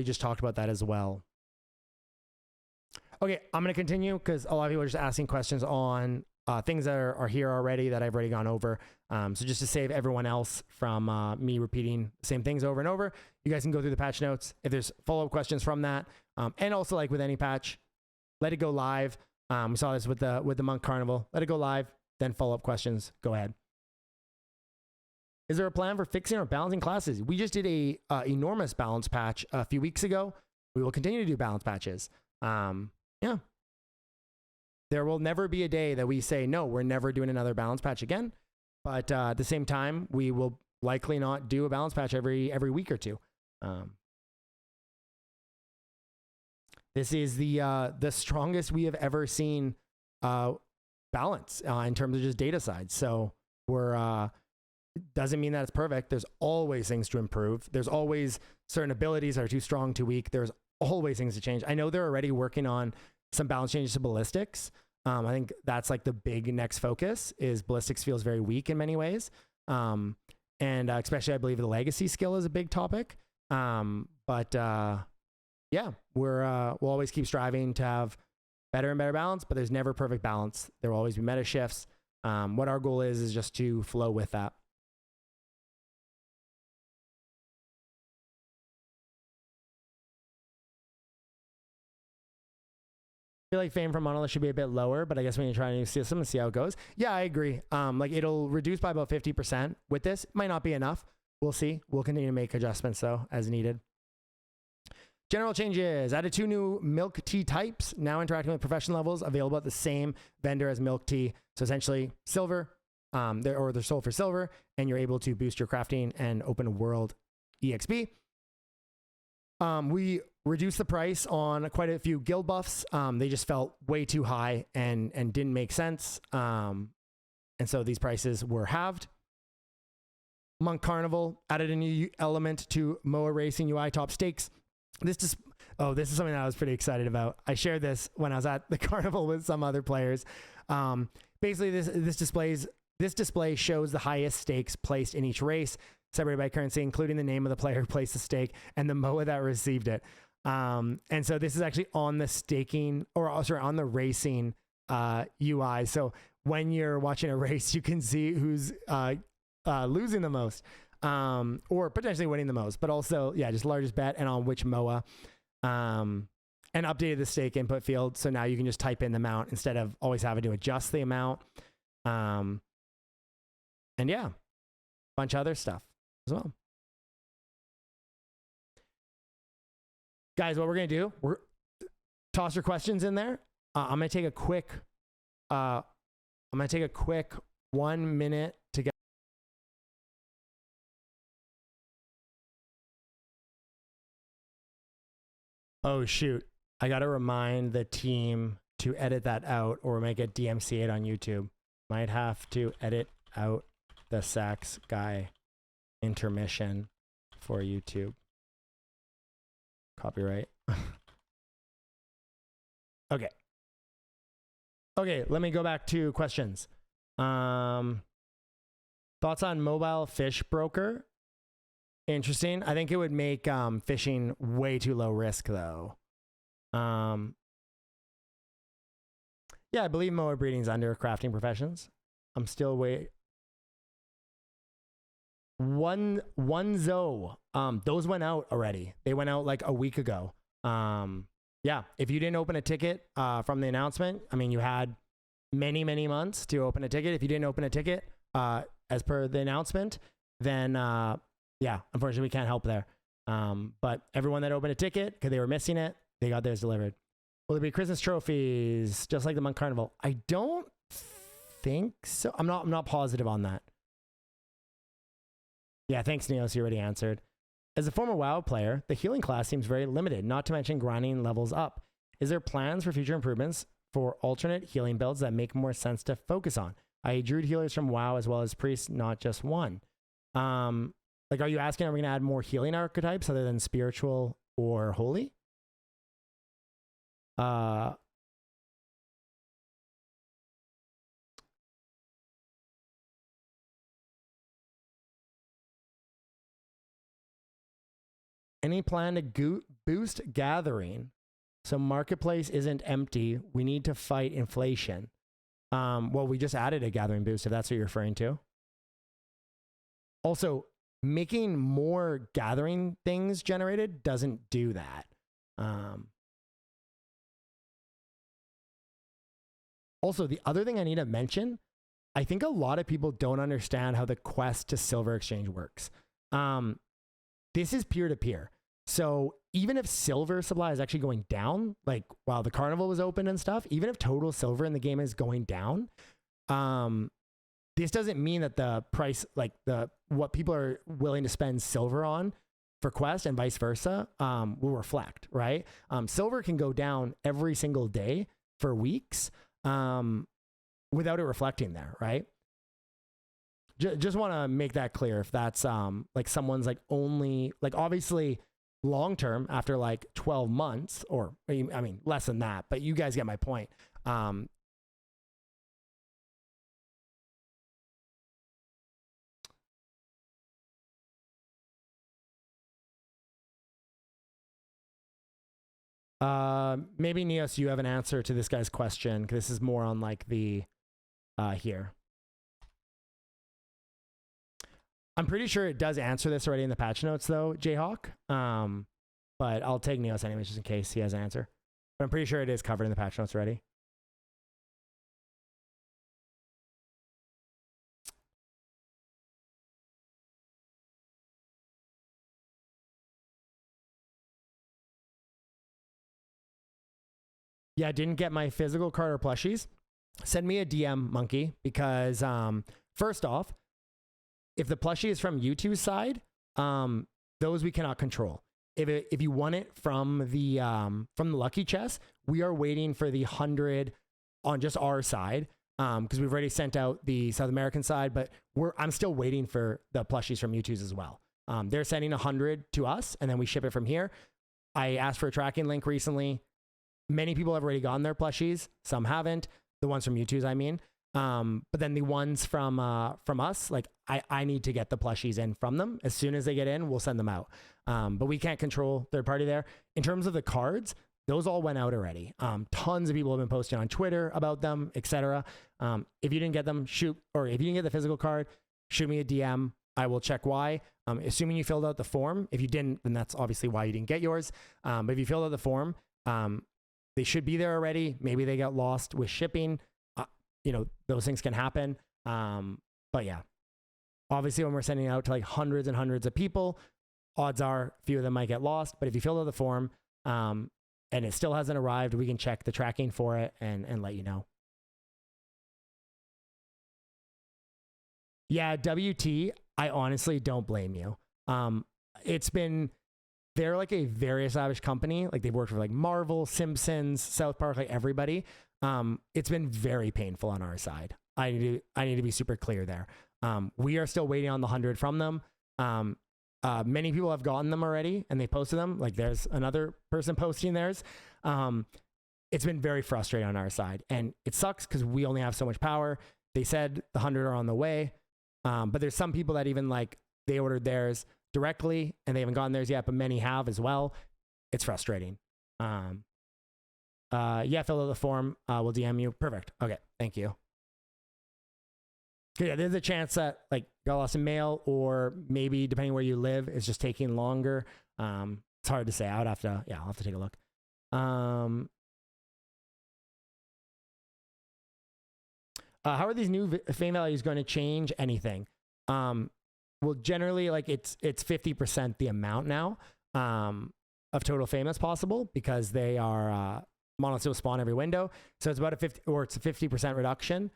just talked about that as well. Okay, I'm going to continue because a lot of people are just asking questions on things that are here already that I've already gone over. So just to save everyone else from me repeating the same things over and over, you guys can go through the patch notes. If there's follow-up questions from that, and also like with any patch, let it go live. We saw this with the Munk Carnival. Let it go live, then follow-up questions. Go ahead. Is there a plan for fixing or balancing classes? We just did a enormous balance patch a few weeks ago. We will continue to do balance patches. Yeah. There will never be a day that we say, no, we're never doing another balance patch again. But at the same time, we will likely not do a balance patch every week or two. This is the strongest we have ever seen balance in terms of just data side. So we're doesn't mean that it's perfect. There's always things to improve. There's always certain abilities that are too strong, too weak. There's always things to change. I know they're already working on some balance changes to ballistics. I think that's like the big next focus is ballistics feels very weak in many ways. And especially I believe the legacy skill is a big topic. But yeah, we'll always keep striving to have better and better balance, but there's never perfect balance. There will always be meta shifts. What our goal is just to flow with that. I feel like fame from Monolith should be a bit lower, but I guess when you try a new system and see how it goes. Yeah, I agree. Like it'll reduce by about 50% with this. Might not be enough. We'll see. We'll continue to make adjustments though as needed. General changes. Added 2 new milk tea types, now interacting with professional levels, available at the same vendor as milk tea. So essentially silver, they're sold for silver, and you're able to boost your crafting and open world EXP. We reduced the price on quite a few guild buffs. They just felt way too high and didn't make sense. And so these prices were halved. Munk Carnival added a new element to MOA Racing UI top stakes. This is something that I was pretty excited about. I shared this when I was at the carnival with some other players. Basically, this display shows the highest stakes placed in each race, separated by currency, including the name of the player who placed the stake and the MOA that received it. And so this is actually on the staking, on the racing UI. So when you're watching a race, you can see who's losing the most. Or potentially winning the most, but also, yeah, just largest bet and on which MOA, and updated the stake input field. So now you can just type in the amount instead of always having to adjust the amount. And yeah, a bunch of other stuff as well. Guys, what we're going to do, toss your questions in there. I'm going to take a quick 1 minute to get. Oh, shoot. I got to remind the team to edit that out or make it DMCA'd on YouTube. Might have to edit out the sax guy intermission for YouTube. Copyright. Okay. Okay, let me go back to questions. Thoughts on mobile fish broker? Interesting. I think it would make fishing way too low risk though. Yeah, I believe moa breeding is under crafting professions. I'm still one Zo. Those went out already. They went out like a week ago. Yeah, if you didn't open a ticket from the announcement, I mean, you had many months to open a ticket. If you didn't open a ticket as per the announcement, then yeah, unfortunately we can't help there. But everyone that opened a ticket because they were missing it, they got theirs delivered. Will there be Christmas trophies just like the Munk Carnival? I don't think so. I'm not positive on that. Yeah, thanks, Neos. You already answered. As a former WoW player, the healing class seems very limited, not to mention grinding levels up. Is there plans for future improvements for alternate healing builds that make more sense to focus on? I.e. druid healers from WoW as well as priests, not just one. Like, are you asking, are we going to add more healing archetypes other than spiritual or holy? Any plan to boost gathering so marketplace isn't empty? We need to fight inflation. Well, we just added a gathering boost, if that's what you're referring to. Also, making more gathering things generated doesn't do that. Also, the other thing I need to mention, I think a lot of people don't understand how the quest to silver exchange works. This is peer-to-peer. So even if silver supply is actually going down, like while the carnival was open and stuff, even if total silver in the game is going down, this doesn't mean that the price, like what people are willing to spend silver on for quest and vice versa, will reflect, right? Silver can go down every single day for weeks without it reflecting there, right? Just want to make that clear if that's like someone's like only, like obviously long term after like 12 months or I mean less than that, but you guys get my point. Maybe Neos, you have an answer to this guy's question because this is more on like the here. I'm pretty sure it does answer this already in the patch notes though, Jayhawk. But I'll take Neos anyways just in case he has an answer. But I'm pretty sure it is covered in the patch notes already. Yeah, didn't get my physical card or plushies. Send me a DM, Monkey, because first off, if the plushie is from YouTube's side, those we cannot control. If you want it from the lucky chest, we are waiting for the 100 on just our side because we've already sent out the South American side, but I'm still waiting for the plushies from YouTube's as well. They're sending 100 to us, and then we ship it from here. I asked for a tracking link recently. Many people have already gotten their plushies. Some haven't. The ones from YouTube's, I mean. But then the ones from us, like I need to get the plushies in from them. As soon as they get in, we'll send them out. But we can't control third party there. In terms of the cards, those all went out already. Tons of people have been posting on Twitter about them, etc. If you didn't get them, shoot, or if you didn't get the physical card, shoot me a DM. I will check why. Assuming you filled out the form. If you didn't, then that's obviously why you didn't get yours. But if you filled out the form, they should be there already. Maybe they got lost with shipping. You know, those things can happen. But yeah, obviously when we're sending out to like hundreds and hundreds of people, odds are a few of them might get lost. But if you fill out the form, And it still hasn't arrived. We can check the tracking for it and let you know. Yeah, WT, I honestly don't blame you. They're like a very established company. Like they've worked for like Marvel, Simpsons, South Park, like everybody. It's been very painful on our side. I need to be super clear there. We are still waiting on the 100 from them. Many people have gotten them already and they posted them. Like there's another person posting theirs. It's been very frustrating on our side and it sucks because we only have so much power. They said the 100 are on the way. But there's some people that even like they ordered theirs directly and they haven't gotten theirs yet, but many have as well. It's frustrating. Yeah, fill out the form. We'll DM you. Perfect. Okay. Thank you. Yeah, there's a chance that like got lost in mail or maybe depending where you live, it's just taking longer. It's hard to say. I'll have to take a look. How are these new fame values going to change anything? Well, generally, like it's 50% the amount now of total fame as possible because they are monoliths will spawn every window. So it's about a 50% reduction.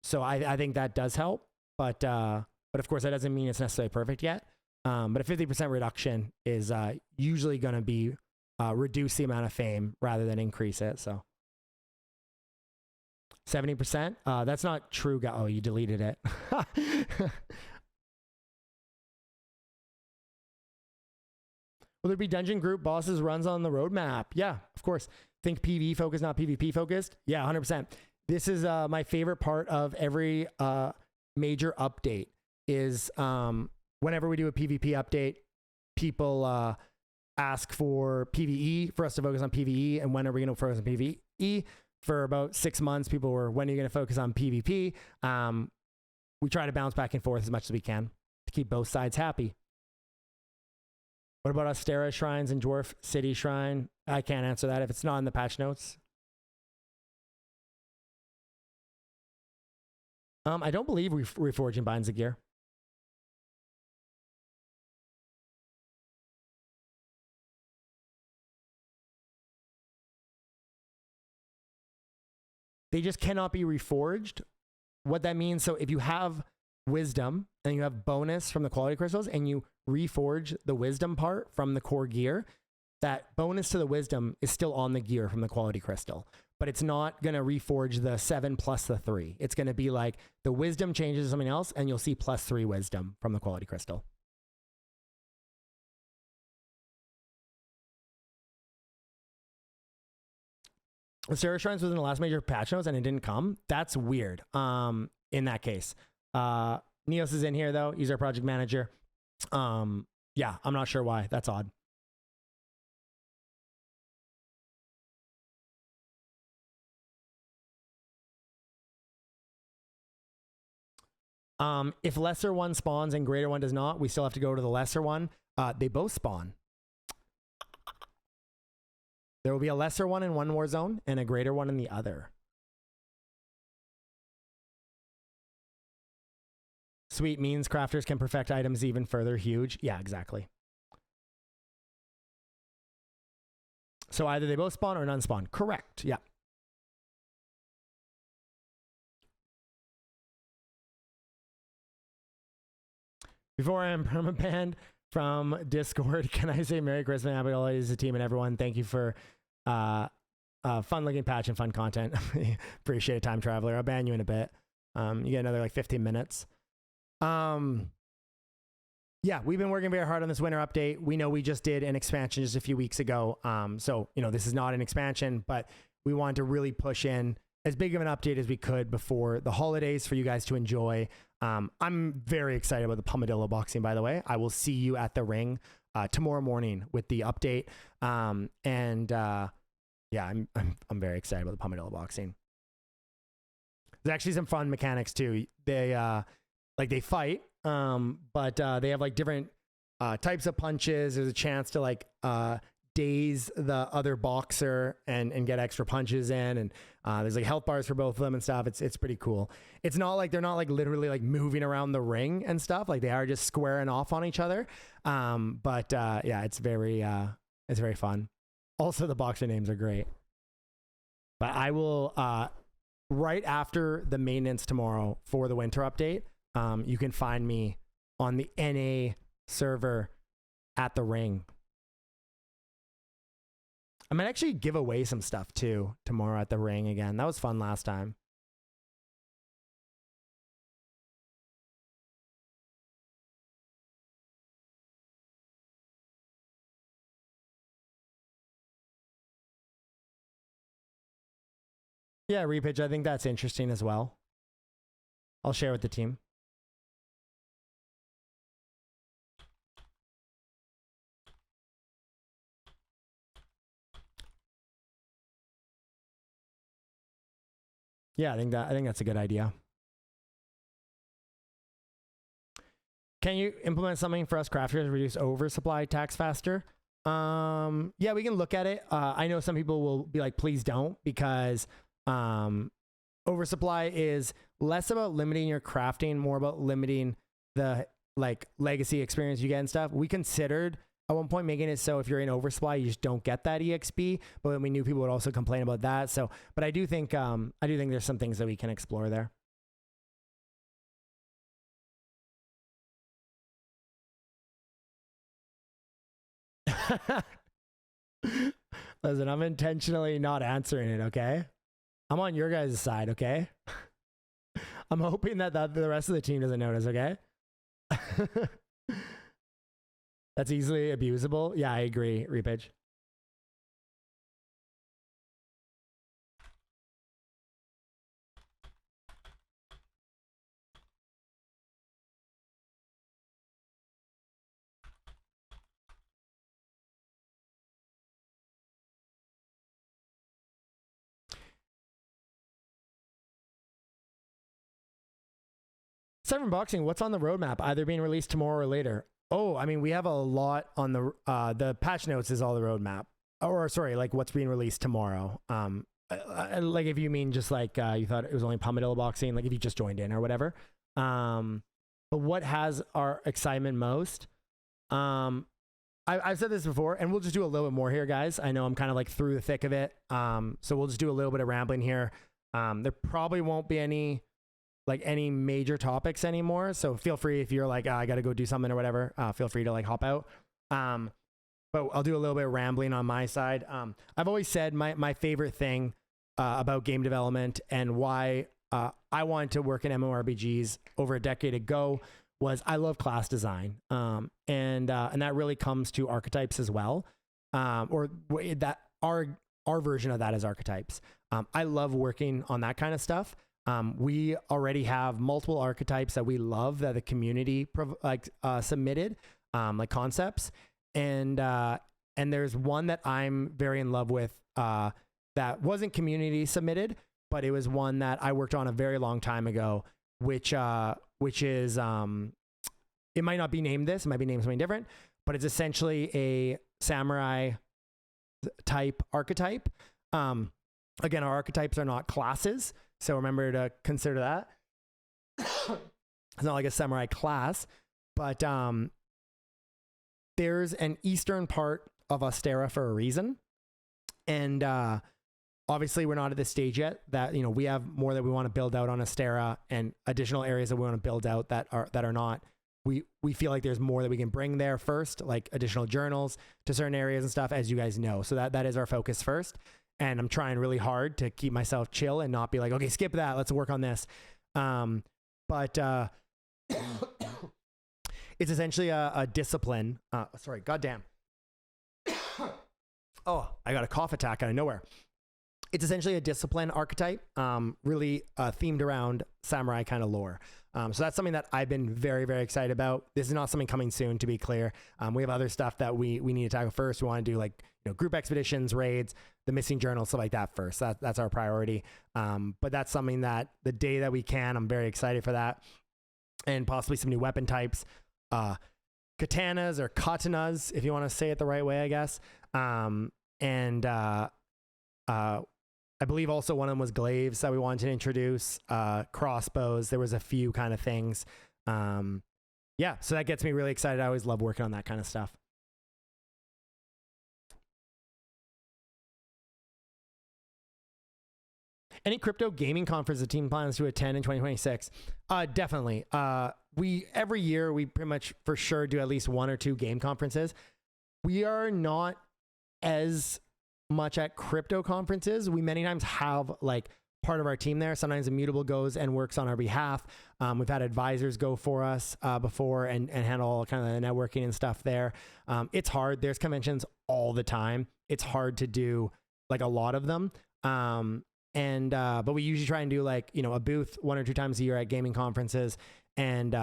So I think that does help, but of course that doesn't mean it's necessarily perfect yet. But a 50% reduction is usually going to be reduce the amount of fame rather than increase it. So 70%. That's not true. Oh, you deleted it. Will there be dungeon group bosses runs on the roadmap? Yeah, of course. Think PvE focused, not PvP focused. Yeah, 100%. This is my favorite part of every major update is whenever we do a PvP update, people ask for PvE, for us to focus on PvE. And when are we going to focus on PvE? For about 6 months, people were, when are you going to focus on PvP? We try to bounce back and forth as much as we can to keep both sides happy. What about Astera shrines and Dwarf City Shrine? I can't answer that if it's not in the patch notes. I don't believe Reforging binds the gear. They just cannot be reforged. What that means, so if you have wisdom and you have bonus from the quality crystals and you reforge the wisdom part from the core gear, that bonus to the wisdom is still on the gear from the quality crystal, but it's not going to reforge the 7 plus the 3. It's going to be like the wisdom changes to something else and you'll see +3 wisdom from the quality crystal. Astera Shrines was in the last major patch notes and it didn't come. That's weird. In that case, Neos is in here though. He's our project manager. Yeah, I'm not sure why. That's odd. If lesser one spawns and greater one does not, we still have to go to the lesser one. They both spawn. There will be a lesser one in one war zone and a greater one in the other. Sweet means crafters can perfect items even further. Huge. Yeah, exactly. So either they both spawn or none spawn. Correct. Yeah. Before I am permabanned from Discord, can I say Merry Christmas, Happy Holidays to the team and everyone. Thank you for fun-looking patch and fun content. Appreciate it, Time Traveler. I'll ban you in a bit. You get another like 15 minutes. Yeah, we've been working very hard on this winter update. We know we just did an expansion just a few weeks ago. So, you know, this is not an expansion, but we wanted to really push in as big of an update as we could before the holidays for you guys to enjoy. I'm very excited about the Pummeldillo boxing, by the way. I will see you at the ring tomorrow morning with the update. Yeah, I'm very excited about the Pummeldillo boxing. There's actually some fun mechanics too. They they fight, but they have like different types of punches. There's a chance to like daze the other boxer and get extra punches in, and there's like health bars for both of them and stuff. It's pretty cool. It's not like they're not like literally like moving around the ring and stuff. Like they are just squaring off on each other. Yeah, it's very fun. Also, the boxer names are great. But I will, right after the maintenance tomorrow for the winter update, you can find me on the NA server at the ring. I might actually give away some stuff too tomorrow at the ring again. That was fun last time. Yeah, repitch. I think that's interesting as well. I'll share with the team. Yeah, I think that's a good idea. Can you implement something for us crafters to reduce oversupply tax faster? Yeah, we can look at it. I know some people will be like, please don't, because oversupply is less about limiting your crafting, more about limiting the like legacy experience you get and stuff. We considered at one point making it so if you're in oversupply, you just don't get that EXP, but then we knew people would also complain about that. So, but I do think there's some things that we can explore there. Listen, I'm intentionally not answering it, okay? I'm on your guys' side, okay? I'm hoping that the rest of the team doesn't notice, okay? That's easily abusable. Yeah, I agree, Repage. Seven Boxing, what's on the roadmap? Either being released tomorrow or later. Oh, I mean, we have a lot on the patch notes is all the roadmap. Or sorry, like what's being released tomorrow. Like if you mean just like you thought it was only Pummeldillo boxing, like if you just joined in or whatever. But what has our excitement most? I've said this before, and we'll just do a little bit more here, guys. I know I'm kind of like through the thick of it. So we'll just do a little bit of rambling here. There probably won't be any major topics anymore. So feel free if you're like, I got to go do something or whatever, feel free to like hop out. But I'll do a little bit of rambling on my side. I've always said my favorite thing about game development and why I wanted to work in MMORPGs over a decade ago was I love class design. And that really comes to archetypes as well. Or that our version of that is archetypes. I love working on that kind of stuff. We already have multiple archetypes that we love that the community submitted, like concepts. And there's one that I'm very in love with that wasn't community submitted, but it was one that I worked on a very long time ago, which is it might not be named this, it might be named something different, but it's essentially a samurai type archetype. Again, our archetypes are not classes, so remember to consider that. It's not like a samurai class, but there's an eastern part of Ostera for a reason. And obviously we're not at this stage yet that, you know, we have more that we want to build out on Ostera and additional areas that we want to build out that are not. We feel like there's more that we can bring there first, like additional journals to certain areas and stuff, as you guys know. So that is our focus first. And I'm trying really hard to keep myself chill and not be like, okay, skip that, let's work on this. But it's essentially a discipline. Sorry, goddamn. Oh, I got a cough attack out of nowhere. It's essentially a discipline archetype, really themed around samurai kind of lore. So that's something that I've been very, very excited about. This is not something coming soon, to be clear. We have other stuff that we need to tackle first. We want to do like, you know, group expeditions, raids, the missing journals, stuff like that first. That's our priority. But that's something that the day that we can, I'm very excited for that. And possibly some new weapon types, katanas or katanas, if you want to say it the right way, I guess. I believe also one of them was glaives that we wanted to introduce, crossbows. There was a few kind of things. Yeah, so that gets me really excited. I always love working on that kind of stuff. Any crypto gaming conference the team plans to attend in 2026? Definitely. We every year we pretty much for sure do at least 1 or 2 game conferences. We are not as much at crypto conferences. We many times have like part of our team there. Sometimes Immutable goes and works on our behalf. We've had advisors go for us before and handle all kind of the networking and stuff there. It's hard. There's conventions all the time. It's hard to do like a lot of them. But we usually try and do like, you know, a booth 1 or 2 times a year at gaming conferences. And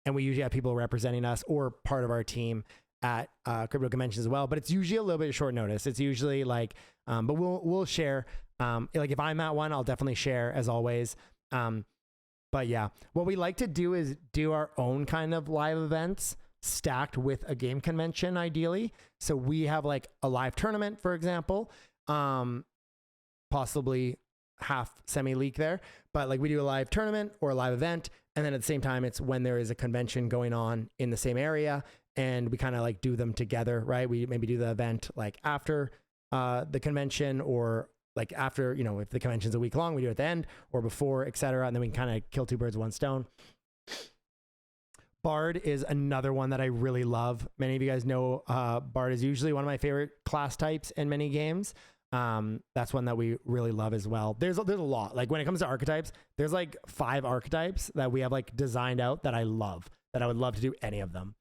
we usually have people representing us or part of our team at crypto conventions as well. But it's usually a little bit of short notice. It's usually like, but we'll share. Like if I'm at one, I'll definitely share as always. But yeah, what we like to do is do our own kind of live events stacked with a game convention ideally. So we have like a live tournament, for example, possibly half semi-leak there, but like we do a live tournament or a live event. And then at the same time, it's when there is a convention going on in the same area and we kind of like do them together, right? We maybe do the event like after the convention or like after, you know, if the convention's a week long, we do it at the end or before, etc. And then we can kind of kill 2 birds with 1 stone. Bard is another one that I really love. Many of you guys know Bard is usually one of my favorite class types in many games. That's one that we really love as well. There's a lot. Like when it comes to archetypes, there's like 5 archetypes that we have like designed out that I love, that I would love to do any of them.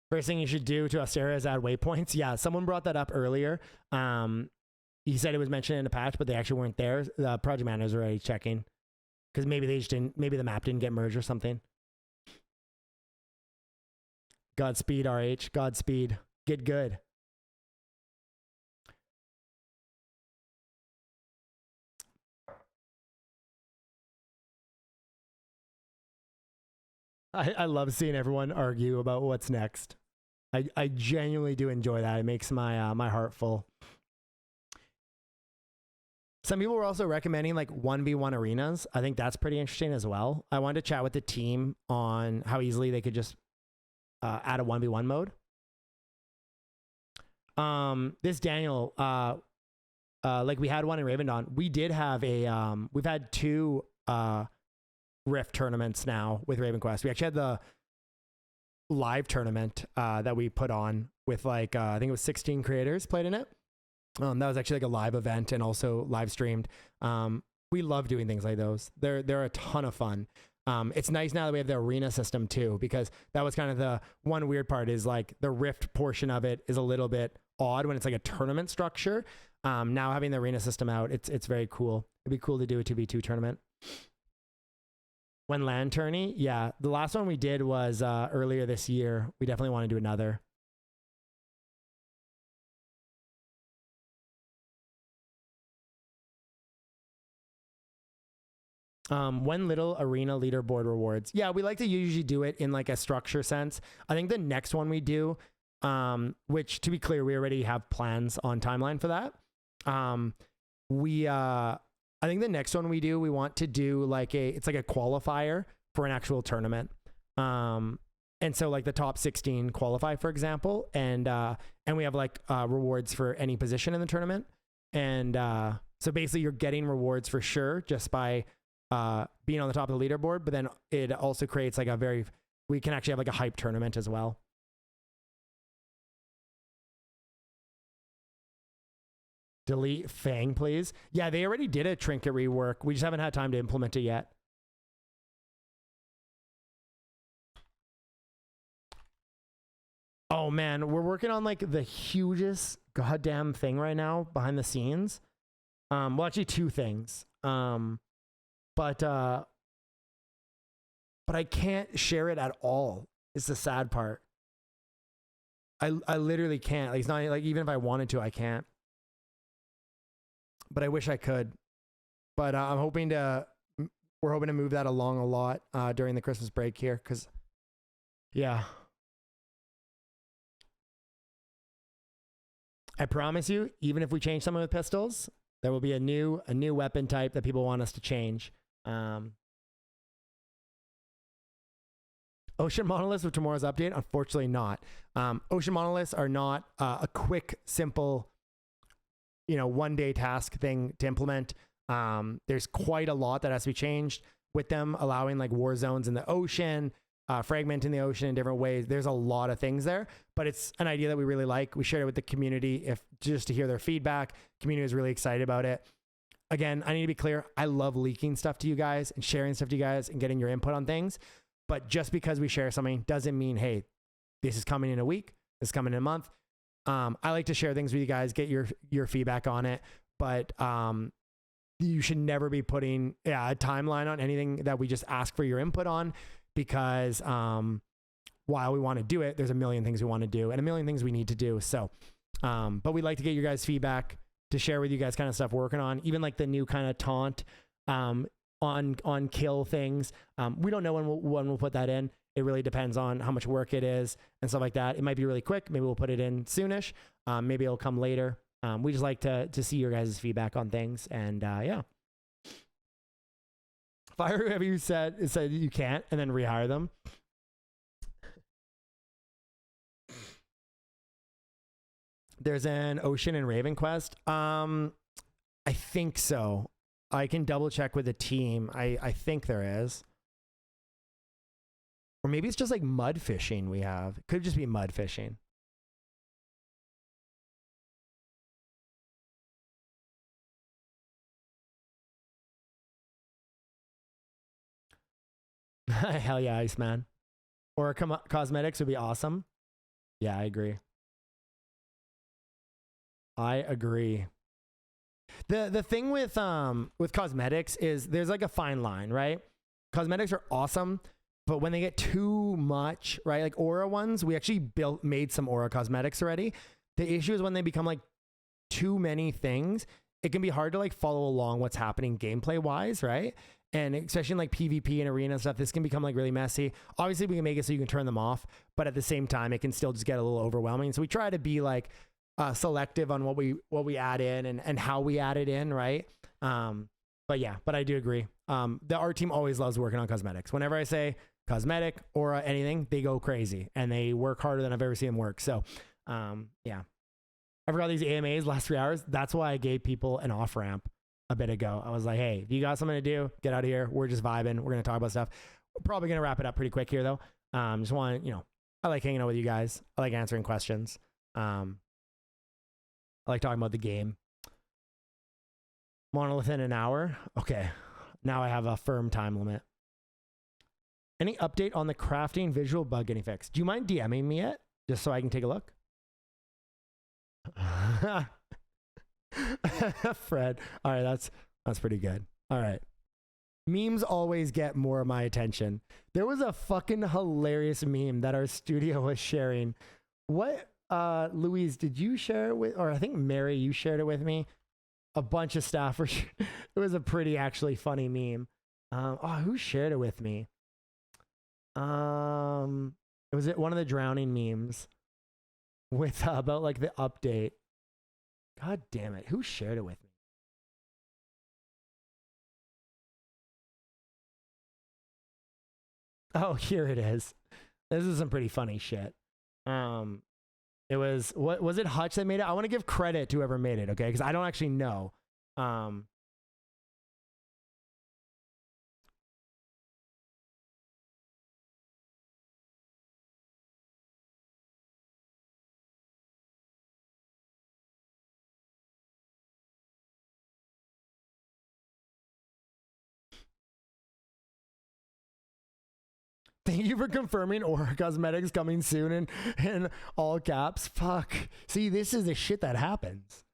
First thing you should do to Astera is add waypoints. Yeah, someone brought that up earlier. He said it was mentioned in a patch, but they actually weren't there. The project manager's already checking because maybe they just didn't. Maybe the map didn't get merged or something. Godspeed, RH. Godspeed. Get good. I love seeing everyone argue about what's next. I genuinely do enjoy that. It makes my my heart full. Some people were also recommending like 1v1 arenas. I think that's pretty interesting as well. I wanted to chat with the team on how easily they could just add a 1v1 mode. This Daniel, like we had one in Raven Dawn. We did have a, we've had 2 Rift tournaments now with Raven Quest. We actually had the live tournament that we put on with like, I think it was 16 creators played in it. That was actually like a live event and also live streamed. We love doing things like those. They're a ton of fun. It's nice now that we have the arena system too, because that was kind of the one weird part is like the Rift portion of it is a little bit odd when it's like a tournament structure. Now having the arena system out, it's very cool. It'd be cool to do a 2v2 tournament. When LAN tourney, yeah, the last one we did was earlier this year. We definitely want to do another. When little arena leaderboard rewards. Yeah, we like to usually do it in like a structure sense. I think the next one we do, which to be clear, we already have plans on timeline for that. I think the next one we do, we want to do like it's like a qualifier for an actual tournament. And so like the top 16 qualify, for example, and we have like rewards for any position in the tournament. And so basically you're getting rewards for sure just by being on the top of the leaderboard, but then it also creates like we can actually have like a hype tournament as well. Delete Fang, please. Yeah, they already did a trinket rework. We just haven't had time to implement it yet. Oh man, we're working on like the hugest goddamn thing right now behind the scenes. Well, actually 2 things. But I can't share it at all. It's the sad part. I literally can't. Like, it's not like even if I wanted to, I can't. But I wish I could. But we're hoping to move that along a lot during the Christmas break here, because yeah. I promise you, even if we change some of the pistols, there will be a new weapon type that people want us to change. Ocean monoliths with tomorrow's update? Unfortunately not. Ocean monoliths are not a quick, simple, one-day task thing to implement. There's quite a lot that has to be changed with them, allowing like war zones in the ocean, fragmenting the ocean in different ways. There's a lot of things there, but it's an idea that we really like. We shared it with the community just to hear their feedback. Community is really excited about it. Again, I need to be clear. I love leaking stuff to you guys and sharing stuff to you guys and getting your input on things. But just because we share something doesn't mean, hey, this is coming in a week, this is coming in a month. I like to share things with you guys, get your feedback on it. But you should never be putting a timeline on anything that we just ask for your input on, because while we want to do it, there's a million things we want to do and a million things we need to do. So, but we'd like to get your guys' feedback to share with you guys kind of stuff we're working on, even like the new kind of taunt on kill things. We don't know when we'll put that in. It really depends on how much work it is and stuff like that. It might be really quick. Maybe we'll put it in soonish. Maybe it'll come later. We just like to see your guys' feedback on things. And yeah. Fire whoever you said you can't and then rehire them. There's an Ocean and Raven quest. I think so. I can double check with the team. I think there is. Or maybe it's just like mud fishing we have. It could just be mud fishing. Hell yeah, Iceman. Or cosmetics would be awesome. Yeah, I agree. I agree. The thing with cosmetics is there's like a fine line, right? Cosmetics are awesome, but when they get too much, right? Like aura ones, we actually made some aura cosmetics already. The issue is when they become like too many things, it can be hard to like follow along what's happening gameplay wise, right? And especially in like PvP and arena and stuff, this can become like really messy. Obviously we can make it so you can turn them off, but at the same time, it can still just get a little overwhelming. So we try to be like selective on what we add in and how we add it in, right? But yeah, but I do agree. The art team always loves working on cosmetics. Whenever I say cosmetic, aura, anything, they go crazy and they work harder than I've ever seen them work. So yeah. I forgot these AMAs last 3 hours. That's why I gave people an off ramp a bit ago. I was like, hey, if you got something to do, get out of here. We're just vibing. We're going to talk about stuff. We're probably going to wrap it up pretty quick here though. Just want, I like hanging out with you guys. I like answering questions. I like talking about the game. Monolith in an hour. Okay. Now I have a firm time limit. Any update on the crafting visual bug getting fixed? Do you mind DMing me it just so I can take a look? Fred. All right. That's pretty good. All right. Memes always get more of my attention. There was a fucking hilarious meme that our studio was sharing. What, Louise, did you share it with, or I think Mary, you shared it with me. A bunch of staff were, it was a pretty actually funny meme. Who shared it with me? It was one of the drowning memes with about like the update. God damn it. Who shared it with me? Oh, here it is. This is some pretty funny shit. It was, what was it, Hutch that made it? I want to give credit to whoever made it, okay? Because I don't actually know. Thank you for confirming Aura Cosmetics coming soon in all caps. Fuck. See, this is the shit that happens.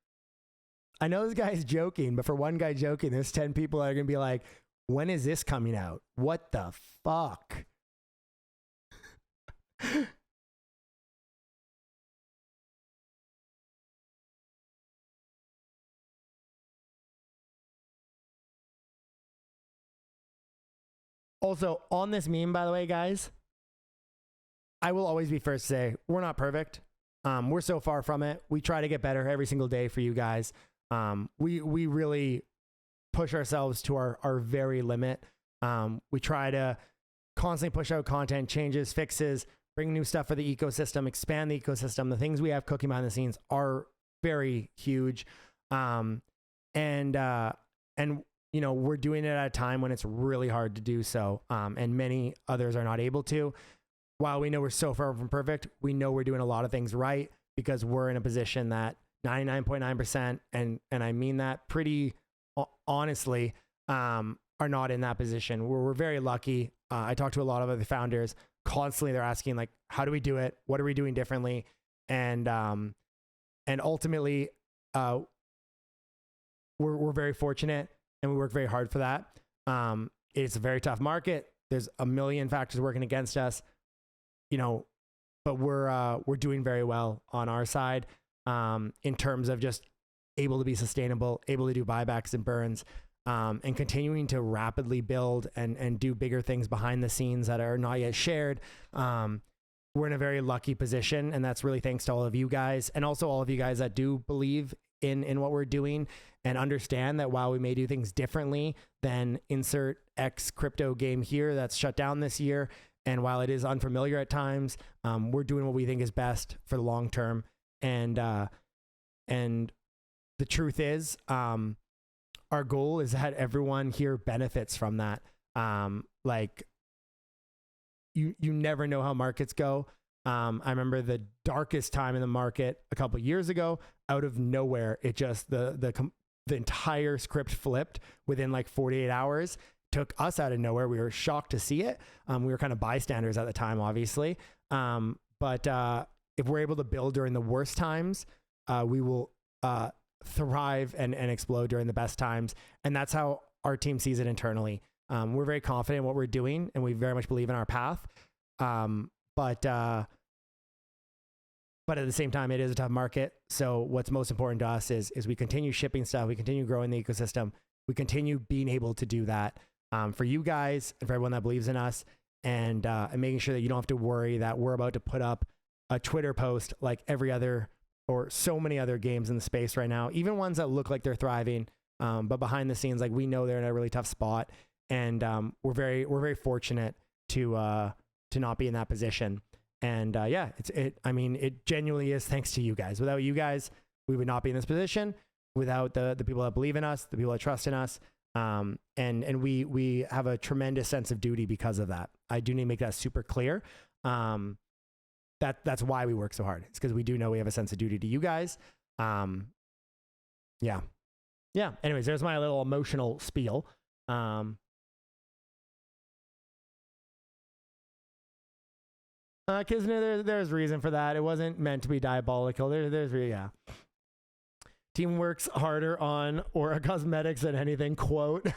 I know this guy's joking, but for one guy joking, there's 10 people that are going to be like, when is this coming out? What the fuck? Also, on this meme, by the way, guys, I will always be first to say, we're not perfect. We're so far from it. We try to get better every single day for you guys. We really push ourselves to our very limit. We try to constantly push out content, changes, fixes, bring new stuff for the ecosystem, expand the ecosystem. The things we have cooking behind the scenes are very huge. And you know, we're doing it at a time when it's really hard to do so. And many others are not able to. While we know we're so far from perfect, we know we're doing a lot of things right because we're in a position that 99.9%, and I mean that pretty honestly, are not in that position. We're very lucky. I talk to a lot of other founders constantly. They're asking like, how do we do it? What are we doing differently? And ultimately, we're very fortunate and we work very hard for that. It's a very tough market. There's a million factors working against us, you know, but we're doing very well on our side, in terms of just able to be sustainable, able to do buybacks and burns, and continuing to rapidly build and do bigger things behind the scenes that are not yet shared. We're in a very lucky position, and that's really thanks to all of you guys, and also all of you guys that do believe in what we're doing and understand that while we may do things differently than insert X crypto game here that's shut down this year, and while it is unfamiliar at times, we're doing what we think is best for the long term. And the truth is, our goal is that everyone here benefits from that. Like you never know how markets go. I remember the darkest time in the market a couple of years ago. Out of nowhere, it just the entire script flipped within like 48 hours. Took us out of nowhere. We were shocked to see it. We were kind of bystanders at the time, obviously. But if we're able to build during the worst times, we will thrive and explode during the best times. And that's how our team sees it internally. We're very confident in what we're doing, and we very much believe in our path. But at the same time, it is a tough market. So what's most important to us is we continue shipping stuff. We continue growing the ecosystem. We continue being able to do that for you guys and for everyone that believes in us, and making sure that you don't have to worry that we're about to put up a Twitter post like every other or so many other games in the space right now, even ones that look like they're thriving. But behind the scenes, like we know they're in a really tough spot, and we're very fortunate to not be in that position. And yeah, I mean, it genuinely is thanks to you guys. Without you guys, we would not be in this position. Without the people that believe in us, the people that trust in us, and we have a tremendous sense of duty because of that. I do need to make that super clear. That's why we work so hard. It's because we do know we have a sense of duty to you guys. Yeah. Anyways, there's my little emotional spiel. Because there's reason for that. It wasn't meant to be diabolical. Yeah. Team works harder on Aura Cosmetics than anything, quote.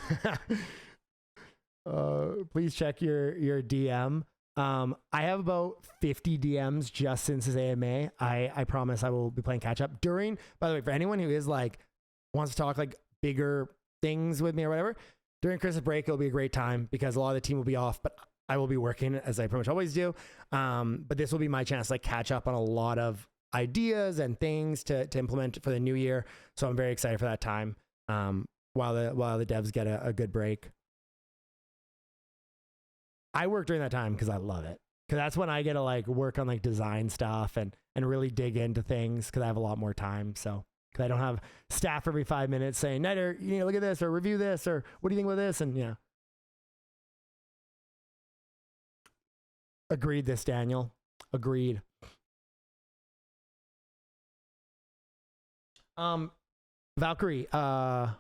Please check your DM. I have about 50 DMs just since his AMA. I promise I will be playing catch up during, by the way, for anyone who is like, wants to talk like bigger things with me or whatever, during Christmas break, it'll be a great time because a lot of the team will be off, but I will be working as I pretty much always do. But this will be my chance to like catch up on a lot of ideas and things to implement for the new year. So I'm very excited for that time. While the devs get a good break. I work during that time because I love it. Because that's when I get to like work on like design stuff and really dig into things because I have a lot more time. So because I don't have staff every 5 minutes saying, Nighter, you know, look at this or review this or what do you think about this? And yeah. Agreed this, Daniel. Agreed. Valkyrie, I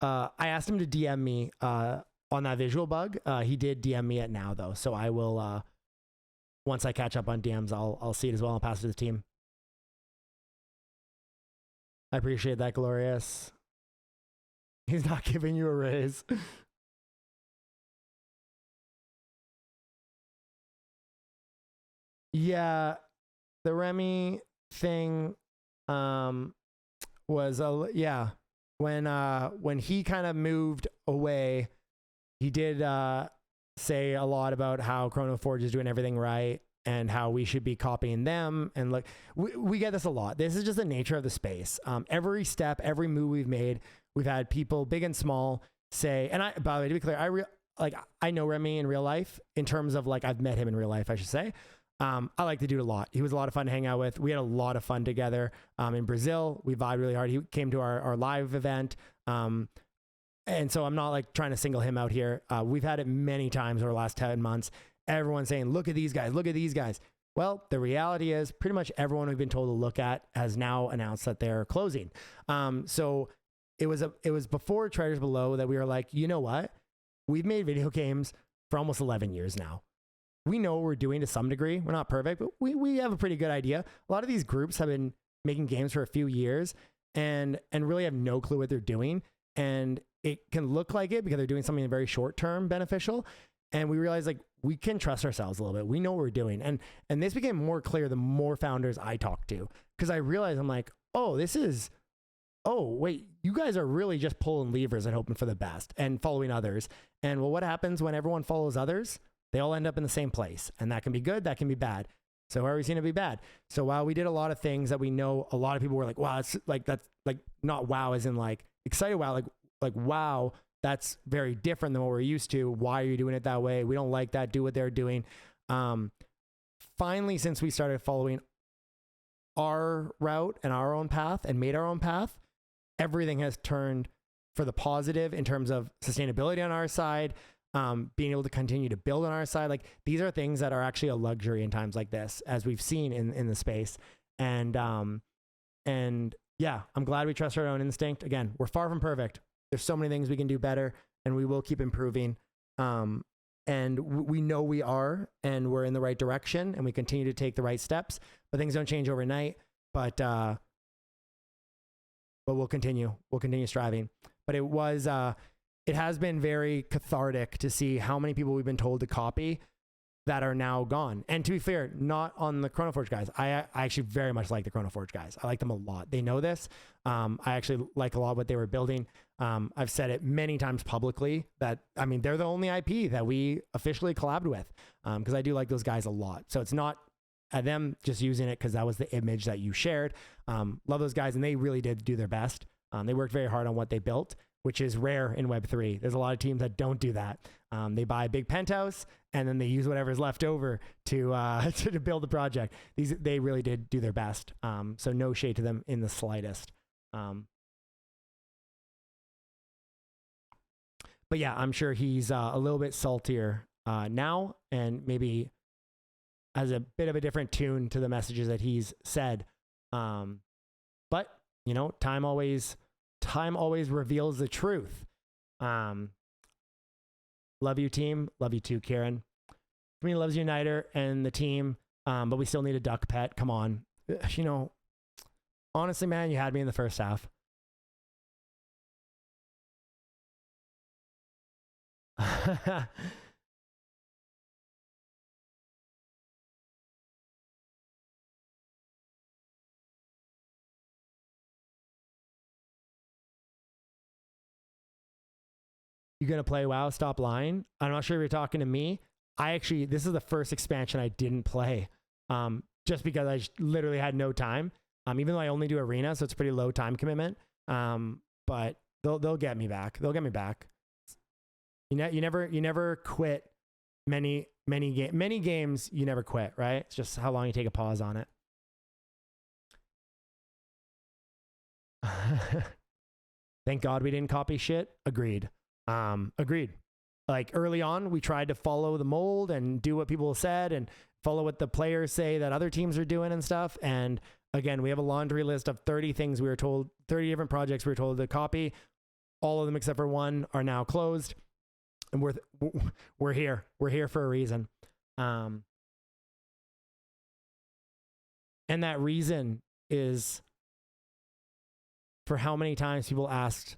asked him to DM me on that visual bug. He did DM me it now though, so I will once I catch up on DMs, I'll see it as well. I'll pass it to the team. I appreciate that, Glorious. He's not giving you a raise. Yeah, the Remy thing was when he kind of moved away, he did say a lot about how Chrono Forge is doing everything right and how we should be copying them. And look, we get this a lot. This is just the nature of the space. Every step, every move we've made, we've had people big and small say, and by the way, to be clear, like I know Remy in real life in terms of like I've met him in real life, I should say. I like the dude a lot. He was a lot of fun to hang out with. We had a lot of fun together in Brazil. We vibed really hard. He came to our live event. And so I'm not like trying to single him out here. We've had it many times over the last 10 months. Everyone's saying, look at these guys, look at these guys. Well, the reality is pretty much everyone we've been told to look at has now announced that they're closing. So it was before Treasures Below that we were like, you know what? We've made video games for almost 11 years now. We know what we're doing to some degree. We're not perfect, but we have a pretty good idea. A lot of these groups have been making games for a few years and really have no clue what they're doing. And it can look like it because they're doing something very short-term beneficial. And we realized like we can trust ourselves a little bit. We know what we're doing. And this became more clear the more founders I talked to, because I realized I'm like, oh, wait, you guys are really just pulling levers and hoping for the best and following others. And well, what happens when everyone follows others? They all end up in the same place. And that can be good, that can be bad. So are we seeing it be bad? So while we did a lot of things that we know a lot of people were like, wow, it's like, that's like not wow as in like excited wow, like wow, that's very different than what we're used to. Why are you doing it that way? We don't like that. Do what they're doing. Finally, since we started following our route and our own path and made our own path, everything has turned for the positive in terms of sustainability on our side, being able to continue to build on our side. Like these are things that are actually a luxury in times like this, as we've seen in the space. And yeah, I'm glad we trust our own instinct. Again, we're far from perfect. There's so many things we can do better, and we will keep improving. And we know we are, and we're in the right direction, and we continue to take the right steps, but things don't change overnight, but we'll continue striving. But it has been very cathartic to see how many people we've been told to copy that are now gone. And to be fair, not on the Chronoforge guys. I actually very much like the Chronoforge guys. I like them a lot. They know this. I actually like a lot what they were building. I've said it many times publicly that, I mean, they're the only IP that we officially collabed with, because I do like those guys a lot. So it's not them just using it because that was the image that you shared. Love those guys, and they really did do their best. They worked very hard on what they built, which is rare in Web3. There's a lot of teams that don't do that. They buy a big penthouse and then they use whatever's left over to build the project. They really did do their best. So no shade to them in the slightest. But yeah, I'm sure he's a little bit saltier now, and maybe has a bit of a different tune to the messages that he's said. But you know, time always reveals the truth. Love you, team. Love you too, Karen. Me loves Uniter and the team, but we still need a duck pet. Come on. You know, honestly, man, you had me in the first half. You gonna play WoW? Stop lying. I'm not sure if you're talking to me. This is the first expansion I didn't play, just because I literally had no time. Even though I only do arena, so it's a pretty low time commitment. But they'll get me back. They'll get me back. You never quit many games. You never quit, right? It's just how long you take a pause on it. Thank God we didn't copy shit. Agreed. Agreed. Like early on, we tried to follow the mold and do what people said and follow what the players say that other teams are doing and stuff. And again, we have a laundry list of 30 things we were told, 30 different projects we were told to copy. All of them except for one are now closed. And we're here. We're here for a reason. And that reason is for how many times people asked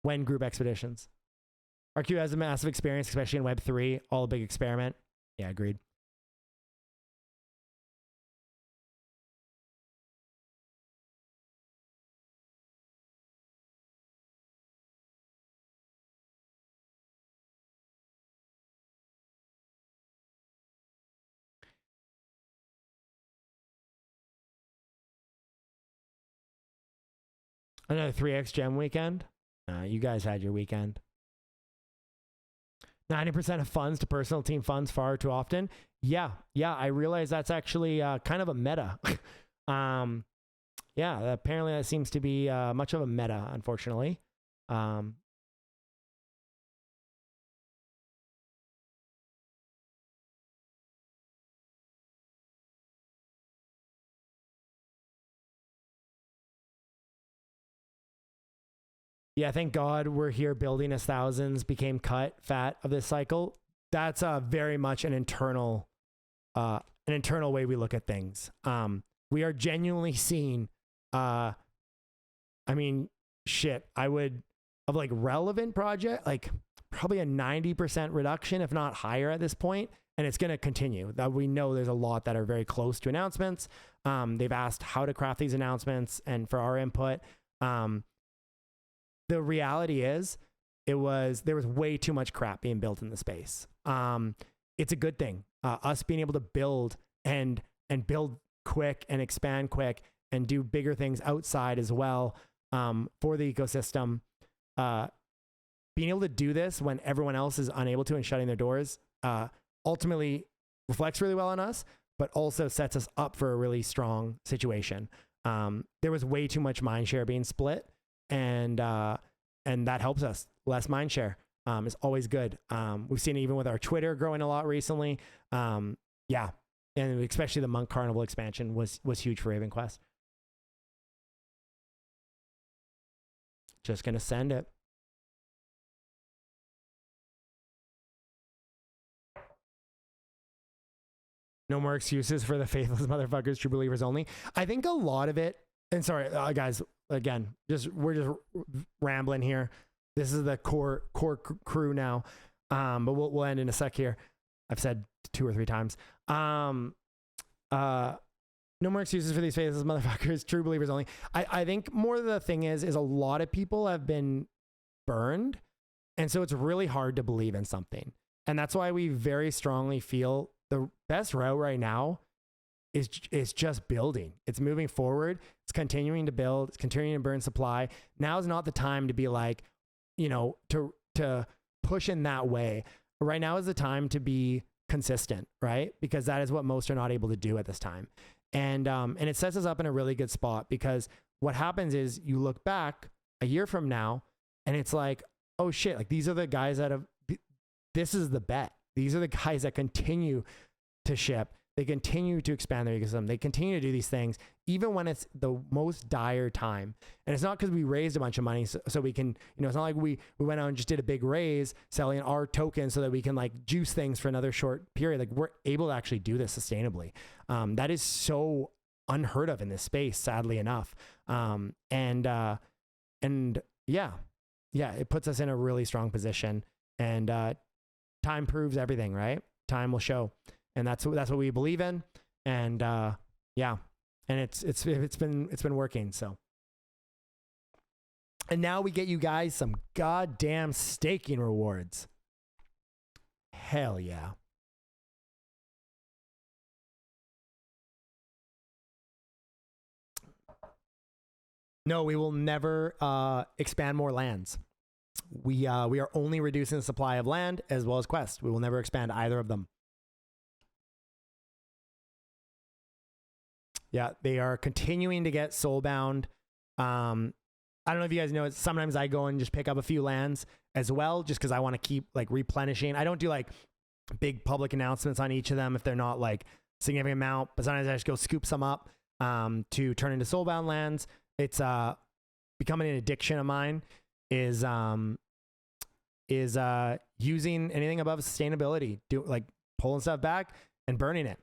when group expeditions. RQ has a massive experience, especially in Web3, all a big experiment. Yeah, agreed. Another 3x gem weekend. You guys had your weekend. 90% of funds to personal team funds far too often. Yeah, I realize that's actually kind of a meta. Yeah, apparently that seems to be much of a meta, unfortunately. Yeah, thank God we're here building as thousands became cut fat of this cycle. That's very much an internal way we look at things. We are genuinely seeing, I mean, shit, I would, of like relevant project, like probably a 90% reduction, if not higher at this point. And it's going to continue. That we know there's a lot that are very close to announcements. They've asked how to craft these announcements and for our input. The reality is there was way too much crap being built in the space. It's a good thing. Us being able to build and build quick and expand quick and do bigger things outside as well for the ecosystem. Being able to do this when everyone else is unable to and shutting their doors ultimately reflects really well on us, but also sets us up for a really strong situation. There was way too much mindshare being split, and that helps us. Less mindshare is always good. We've seen it even with our Twitter growing a lot recently. Yeah, and especially the Munk Carnival expansion was huge for Raven Quest. Just gonna send it. No more excuses for the faithless motherfuckers, true believers only. I think a lot of it, and sorry, guys, again, we're just rambling here. This is the core crew now, but we'll end in a sec here. I've said 2 or 3 times. No more excuses for these faithless motherfuckers, true believers only. I think more the thing is a lot of people have been burned, and so it's really hard to believe in something. And that's why we very strongly feel the best route right now is just building. It's moving forward. It's continuing to build. It's continuing to burn supply. Now is not the time to be like, to push in that way. Right now is the time to be consistent, right? Because that is what most are not able to do at this time. And it sets us up in a really good spot, because what happens is you look back a year from now and it's like, oh shit, like these are the guys this is the bet. These are the guys that continue to ship. They continue to expand their ecosystem. They continue to do these things, even when it's the most dire time. And it's not because we raised a bunch of money so we can, it's not like we went out and just did a big raise selling our tokens so that we can like juice things for another short period. Like we're able to actually do this sustainably. That is so unheard of in this space, sadly enough. And yeah, it puts us in a really strong position, and time proves everything, right? Time will show. And that's what we believe in. And yeah, and it's been working. So, and now we get you guys some goddamn staking rewards. Hell yeah. No, we will never expand more lands. We are only reducing the supply of land as well as quest. We will never expand either of them. Yeah, they are continuing to get soulbound. I don't know if you guys know, sometimes I go and just pick up a few lands as well, just because I want to keep like replenishing. I don't do like big public announcements on each of them if they're not like significant amount, but sometimes I just go scoop some up to turn into soulbound lands. It's becoming an addiction of mine, is using anything above sustainability, like pulling stuff back and burning it.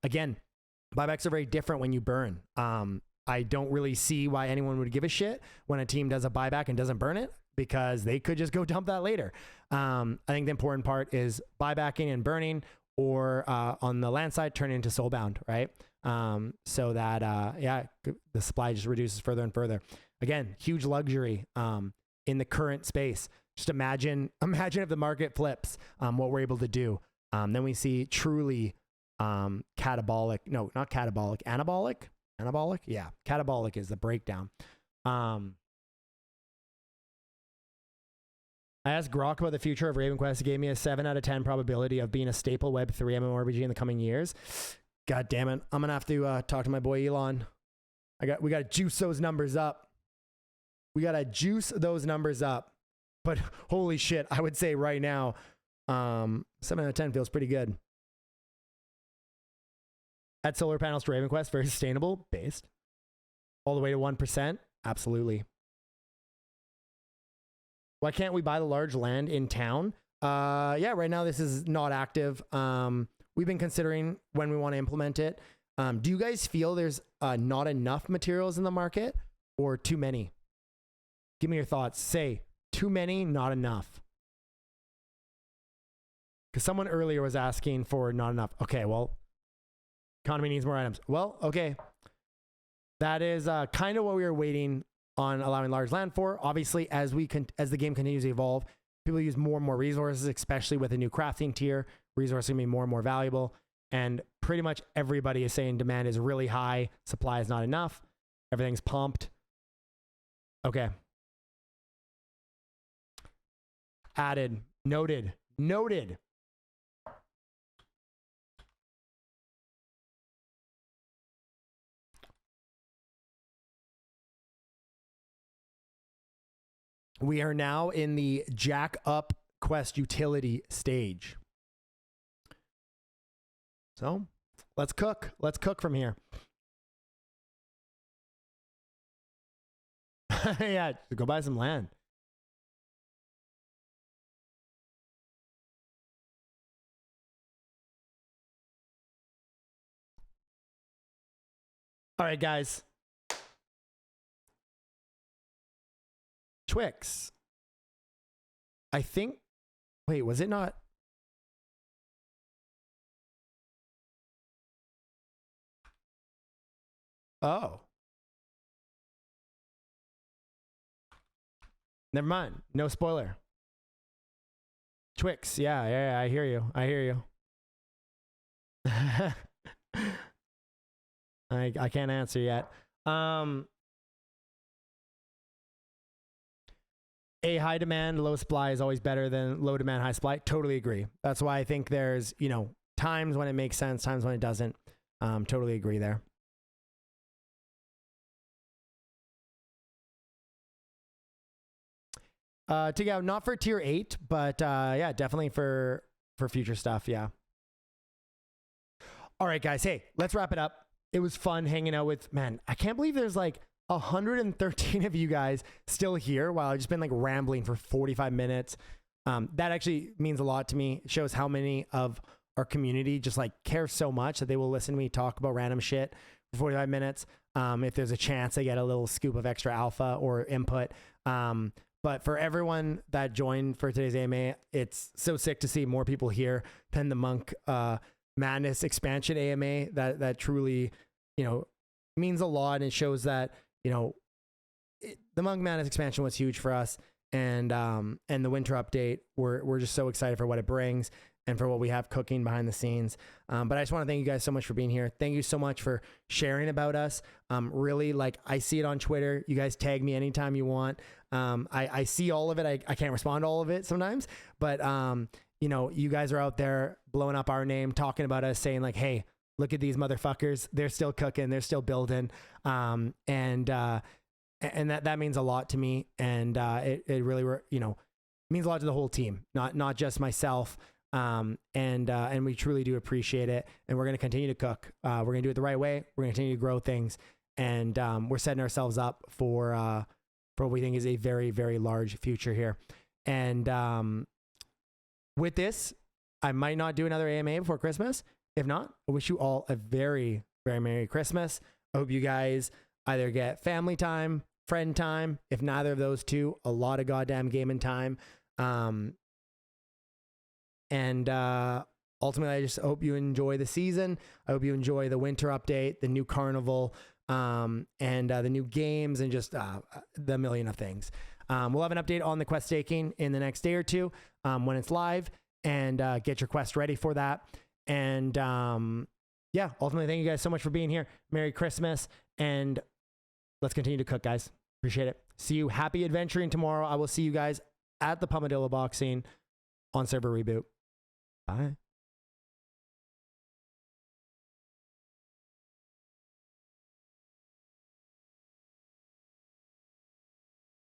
Again, buybacks are very different when you burn. I don't really see why anyone would give a shit when a team does a buyback and doesn't burn it, because they could just go dump that later. I think the important part is buybacking and burning, or on the land side, turn it into soulbound, right? So that, the supply just reduces further and further. Again, huge luxury in the current space. Just imagine if the market flips, what we're able to do. Then we see truly catabolic, no, not catabolic, anabolic. Yeah. Catabolic is the breakdown. I asked Grok about the future of Raven Quest. He gave me a 7 out of 10 probability of being a staple Web 3 MMORPG in the coming years. God damn it. I'm going to have to talk to my boy Elon. We got to juice those numbers up. We got to juice those numbers up. But holy shit, I would say right now, 7 out of 10 feels pretty good. Add solar panels to Raven Quest, very sustainable, based. All the way to 1%, absolutely. Why can't we buy the large land in town? Yeah, right now this is not active. We've been considering when we want to implement it. Do you guys feel there's not enough materials in the market or too many? Give me your thoughts. Say, too many, not enough. Because someone earlier was asking for not enough. Okay, well, economy needs more items. Well, okay. That is kind of what we were waiting on allowing large land for. Obviously, as the game continues to evolve, people use more and more resources, especially with a new crafting tier. Resources are going to be more and more valuable. And pretty much everybody is saying demand is really high. Supply is not enough. Everything's pumped. Okay. Added. Noted. Noted. We are now in the jack up quest utility stage. So let's cook. Let's cook from here. Yeah, go buy some land. All right, guys. Twix. I think, wait, was it not? Oh. Never mind. No spoiler. Twix. Yeah, I hear you. I hear you. I can't answer yet. A high demand, low supply is always better than low demand, high supply. Totally agree. That's why I think there's, you know, times when it makes sense, times when it doesn't. Totally agree there. To go, not for tier 8, but yeah, definitely for future stuff. Yeah. All right, guys. Hey, let's wrap it up. It was fun hanging out with, man, I can't believe there's like 113 of you guys still here while I've just been like rambling for 45 minutes. That actually means a lot to me. It shows how many of our community just like care so much that they will listen to me talk about random shit for 45 minutes. If there's a chance they get a little scoop of extra alpha or input. But for everyone that joined for today's AMA, it's so sick to see more people here than the Munk Madness expansion AMA. That truly, you know, means a lot, and it shows that, you know, the Munk Madness expansion was huge for us, and the winter update, we're just so excited for what it brings and for what we have cooking behind the scenes. But I just want to thank you guys so much for being here. Thank you so much for sharing about us. Really, like, I see it on Twitter. You guys tag me anytime you want. I see all of it. I can't respond to all of it sometimes, but you know, you guys are out there blowing up our name, talking about us, saying like, hey, look at these motherfuckers. They're still cooking. They're still building. And that means a lot to me. And it really, you know, means a lot to the whole team, not just myself. And we truly do appreciate it. And we're going to continue to cook. We're going to do it the right way. We're going to continue to grow things. And we're setting ourselves up for what we think is a very, very large future here. And with this, I might not do another AMA before Christmas. If not, I wish you all a very, very Merry Christmas. I hope you guys either get family time, friend time. If neither of those two, a lot of goddamn gaming time. And ultimately, I just hope you enjoy the season. I hope you enjoy the winter update, the new Carnival, and the new games, and just the million of things. We'll have an update on the quest staking in the next day or two when it's live, and get your quest ready for that. And yeah, ultimately, thank you guys so much for being here. Merry Christmas, and let's continue to cook, guys. Appreciate it. See you. Happy adventuring tomorrow. I will see you guys at the Pummeldillo boxing on server reboot. Bye.